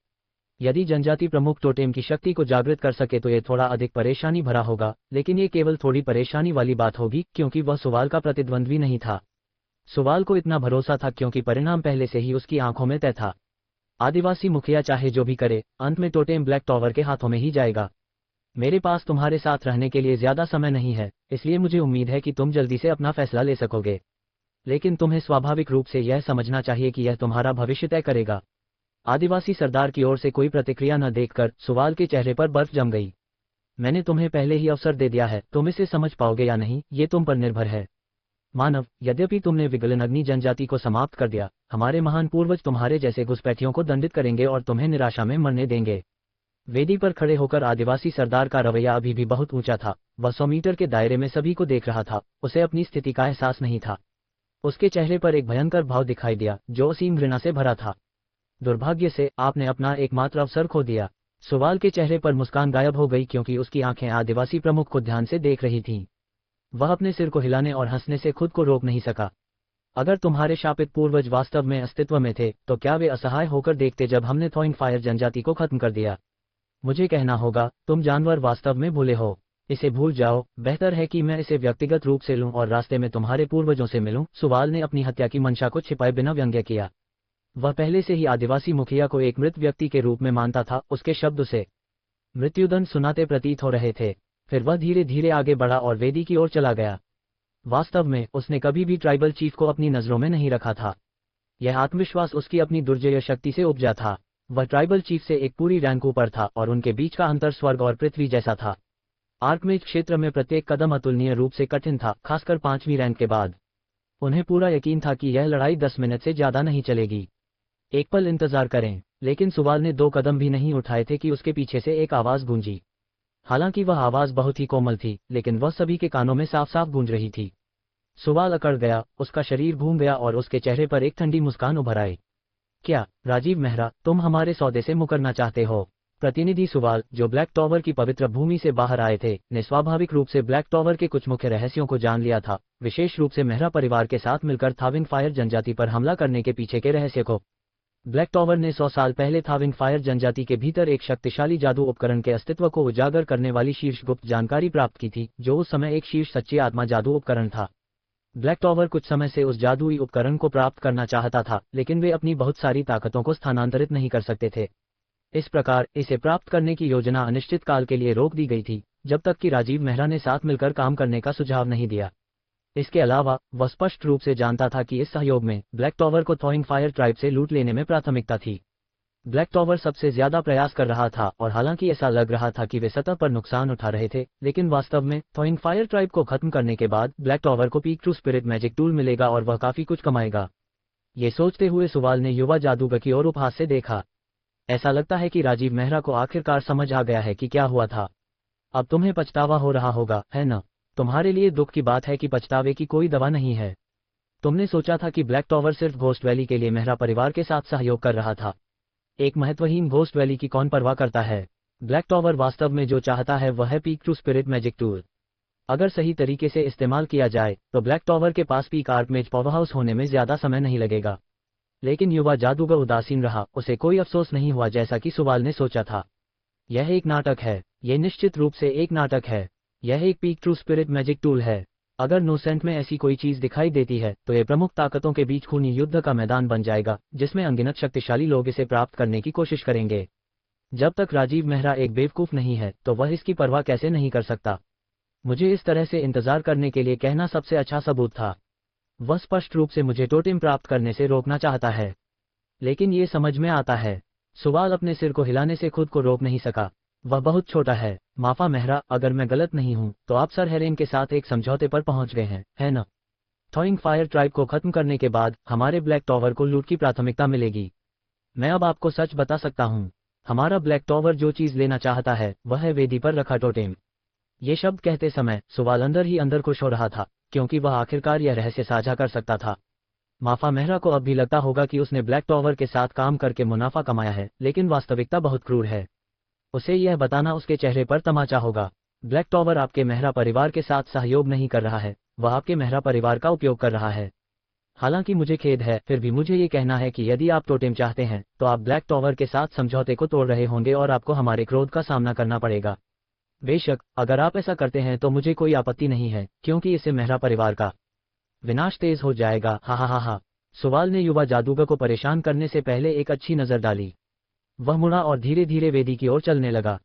यदि जनजाति प्रमुख टोटेम की शक्ति को जागृत कर सके तो ये थोड़ा अधिक परेशानी भरा होगा, लेकिन ये केवल थोड़ी परेशानी वाली बात होगी क्योंकि वह सुवाल का प्रतिद्वंद्वी नहीं था। सुवाल को इतना भरोसा था क्योंकि परिणाम पहले से ही उसकी आंखों में तय था। आदिवासी मुखिया चाहे जो भी करे, अंत में टोटेम ब्लैक टॉवर के हाथों में ही जाएगा। मेरे पास तुम्हारे साथ रहने के लिए ज्यादा समय नहीं है, इसलिए मुझे उम्मीद है कि तुम जल्दी से अपना फैसला ले सकोगे। लेकिन तुम्हें स्वाभाविक रूप से यह समझना चाहिए कि यह तुम्हारा भविष्य तय करेगा। आदिवासी सरदार की ओर से कोई प्रतिक्रिया न देखकर सुवाल के चेहरे पर बर्फ जम गई। मैंने तुम्हें पहले ही अवसर दे दिया है, तुम इसे समझ पाओगे या नहीं ये तुम पर निर्भर है। मानव, यद्यपि तुमने विगलन अग्नि जनजाति को समाप्त कर दिया, हमारे महान पूर्वज तुम्हारे जैसे घुसपैठियों को दंडित करेंगे और तुम्हें निराशा में मरने देंगे। वेदी पर खड़े होकर आदिवासी सरदार का रवैया अभी भी बहुत ऊंचा था। वह 100 मीटर के दायरे में सभी को देख रहा था, उसे अपनी स्थिति का एहसास नहीं था। उसके चेहरे पर एक भयंकर भाव दिखाई दिया जो असीम घृणा से भरा था। दुर्भाग्य से आपने अपना एकमात्र अवसर खो दिया। सुवाल के चेहरे पर मुस्कान गायब हो गई क्योंकि उसकी आंखें आदिवासी प्रमुख को ध्यान से देख रही थीं। वह अपने सिर को हिलाने और हंसने से खुद को रोक नहीं सका। अगर तुम्हारे शापित पूर्वज वास्तव में अस्तित्व में थे तो क्या वे असहाय होकर देखते जब हमने थॉइंग फायर जनजाति को खत्म कर दिया? मुझे कहना होगा, तुम जानवर वास्तव में भूले हो। इसे भूल जाओ, बेहतर है कि मैं इसे व्यक्तिगत रूप से लूं और रास्ते में तुम्हारे पूर्वजों से मिलूं। सुवाल ने अपनी हत्या की मंशा को छिपाए बिना व्यंग्य किया। वह पहले से ही आदिवासी मुखिया को एक मृत व्यक्ति के रूप में मानता था। उसके शब्द उसे मृत्युदंड सुनाते प्रतीत हो रहे थे। फिर वह धीरे धीरे आगे बढ़ा और वेदी की ओर चला गया। वास्तव में उसने कभी भी ट्राइबल चीफ को अपनी नजरों में नहीं रखा था। यह आत्मविश्वास उसकी अपनी दुर्जय शक्ति से उपजा था। वह ट्राइबल चीफ से एक पूरी रैंक ऊपर था और उनके बीच का अंतर स्वर्ग और पृथ्वी जैसा था। आर्कमेज क्षेत्र में प्रत्येक कदम अतुलनीय रूप से कठिन था, खासकर 5वीं रैंक के बाद। उन्हें पूरा यकीन था कि यह लड़ाई 10 मिनट से ज्यादा नहीं चलेगी। एक पल इंतजार करें। लेकिन सुवाल ने 2 कदम भी नहीं उठाए थे कि उसके पीछे से एक आवाज गूंजी। हालांकि वह आवाज बहुत ही कोमल थी, लेकिन वह सभी के कानों में साफ साफ गूंज रही थी। सुवाल अकड़ गया, उसका शरीर घूम गया और उसके चेहरे पर एक ठंडी मुस्कान उभर आई। क्या राजीव मेहरा, तुम हमारे सौदे से मुकरना चाहते हो? प्रतिनिधि सुवाल, जो ब्लैक टॉवर की पवित्र भूमि से बाहर आए थे, ने स्वाभाविक रूप से ब्लैक टॉवर के कुछ मुख्य रहस्यों को जान लिया था, विशेष रूप से मेहरा परिवार के साथ मिलकर थाविंग फायर जनजाति पर हमला करने के पीछे के रहस्य को। ब्लैक टॉवर ने 100 साल पहले थाविंग फायर जनजाति के भीतर एक शक्तिशाली जादू उपकरण के अस्तित्व को उजागर करने वाली शीर्ष गुप्त जानकारी प्राप्त की थी, जो उस समय एक शीर्ष सच्ची आत्मा जादू उपकरण था। ब्लैक टॉवर कुछ समय से उस जादुई उपकरण को प्राप्त करना चाहता था, लेकिन वे अपनी बहुत सारी ताकतों को स्थानांतरित नहीं कर सकते थे। इस प्रकार इसे प्राप्त करने की योजना अनिश्चित काल के लिए रोक दी गई थी, जब तक कि राजीव मेहरा ने साथ मिलकर काम करने का सुझाव नहीं दिया। इसके अलावा वह स्पष्ट रूप से जानता था कि इस सहयोग में ब्लैक टॉवर को थॉइंग फायर ट्राइब से लूट लेने में प्राथमिकता थी। ब्लैक टॉवर सबसे ज्यादा प्रयास कर रहा था और हालांकि ऐसा लग रहा था कि वे सतह पर नुकसान उठा रहे थे, लेकिन वास्तव में थॉइंग फायर ट्राइब को खत्म करने के बाद ब्लैक टॉवर को peak to spirit magic tool मिलेगा और वह काफी कुछ कमाएगा। ये सोचते हुए सुवाल ने युवा जादूगर की ओर उपहास से देखा। ऐसा लगता है कि राजीव मेहरा को आखिरकार समझ आ गया है कि क्या हुआ था। अब तुम्हें पछतावा हो रहा होगा, है न? तुम्हारे लिए दुख की बात है कि पछतावे की कोई दवा नहीं है। तुमने सोचा था कि ब्लैक टॉवर सिर्फ घोस्ट वैली के लिए मेहरा परिवार के साथ सहयोग कर रहा था। एक महत्वहीन घोस्ट वैली की कौन परवाह करता है? ब्लैक टॉवर वास्तव में जो चाहता है वह है peak to spirit magic tool. अगर सही तरीके से इस्तेमाल किया जाए तो ब्लैक टॉवर के पास पीक आर्कमेज पावरहाउस होने में ज्यादा समय नहीं लगेगा। लेकिन युवा जादूगर उदासीन रहा, उसे कोई अफसोस नहीं हुआ जैसा कि सुवाल ने सोचा था। यह एक नाटक है, यह निश्चित रूप से एक नाटक है। यह एक peak true spirit magic tool है। अगर नोसेंट में ऐसी कोई चीज दिखाई देती है तो ये प्रमुख ताकतों के बीच खूनी युद्ध का मैदान बन जाएगा, जिसमें अनगिनत शक्तिशाली लोग इसे प्राप्त करने की कोशिश करेंगे। जब तक राजीव मेहरा एक बेवकूफ नहीं है तो वह इसकी परवाह कैसे नहीं कर सकता। मुझे इस तरह से इंतजार करने के लिए कहना सबसे अच्छा सबूत था। वह स्पष्ट रूप से मुझे टोटेम प्राप्त करने से रोकना चाहता है। लेकिन ये समझ में आता है। सुवाल अपने सिर को हिलाने से खुद को रोक नहीं सका। वह बहुत छोटा है। माफा मेहरा, अगर मैं गलत नहीं हूं तो आप सर हेरेन के साथ एक समझौते पर पहुंच गए हैं, है न? थॉइंग फायर ट्राइब को खत्म करने के बाद हमारे ब्लैक टॉवर को लूट की प्राथमिकता मिलेगी। मैं अब आपको सच बता सकता हूं। हमारा ब्लैक टॉवर जो चीज लेना चाहता है वह है वेदी पर रखा टोटेम। ये शब्द कहते समय सुवाल अंदर ही अंदर खुश हो रहा था, क्योंकि वह आखिरकार यह रहस्य साझा कर सकता था। माफा मेहरा को अब भी लगता होगा कि उसने ब्लैक टॉवर के साथ काम करके मुनाफा कमाया है, लेकिन वास्तविकता बहुत क्रूर है। उसे यह बताना उसके चेहरे पर तमाचा होगा। ब्लैक टॉवर आपके मेहरा परिवार के साथ सहयोग नहीं कर रहा है, वह आपके मेहरा परिवार का उपयोग कर रहा है। हालांकि मुझे खेद है, फिर भी मुझे ये कहना है कि यदि आप टोटेम चाहते हैं तो आप ब्लैक टॉवर के साथ समझौते को तोड़ रहे होंगे और आपको हमारे क्रोध का सामना करना पड़ेगा। बेशक, अगर आप ऐसा करते हैं तो मुझे कोई आपत्ति नहीं है, क्योंकि इससे मेहरा परिवार का विनाश तेज हो जाएगा। हा हा हा हा। सुवाल ने युवा जादूगर को परेशान करने से पहले एक अच्छी नजर डाली। वह मुड़ा और धीरे धीरे वेदी की ओर चलने लगा।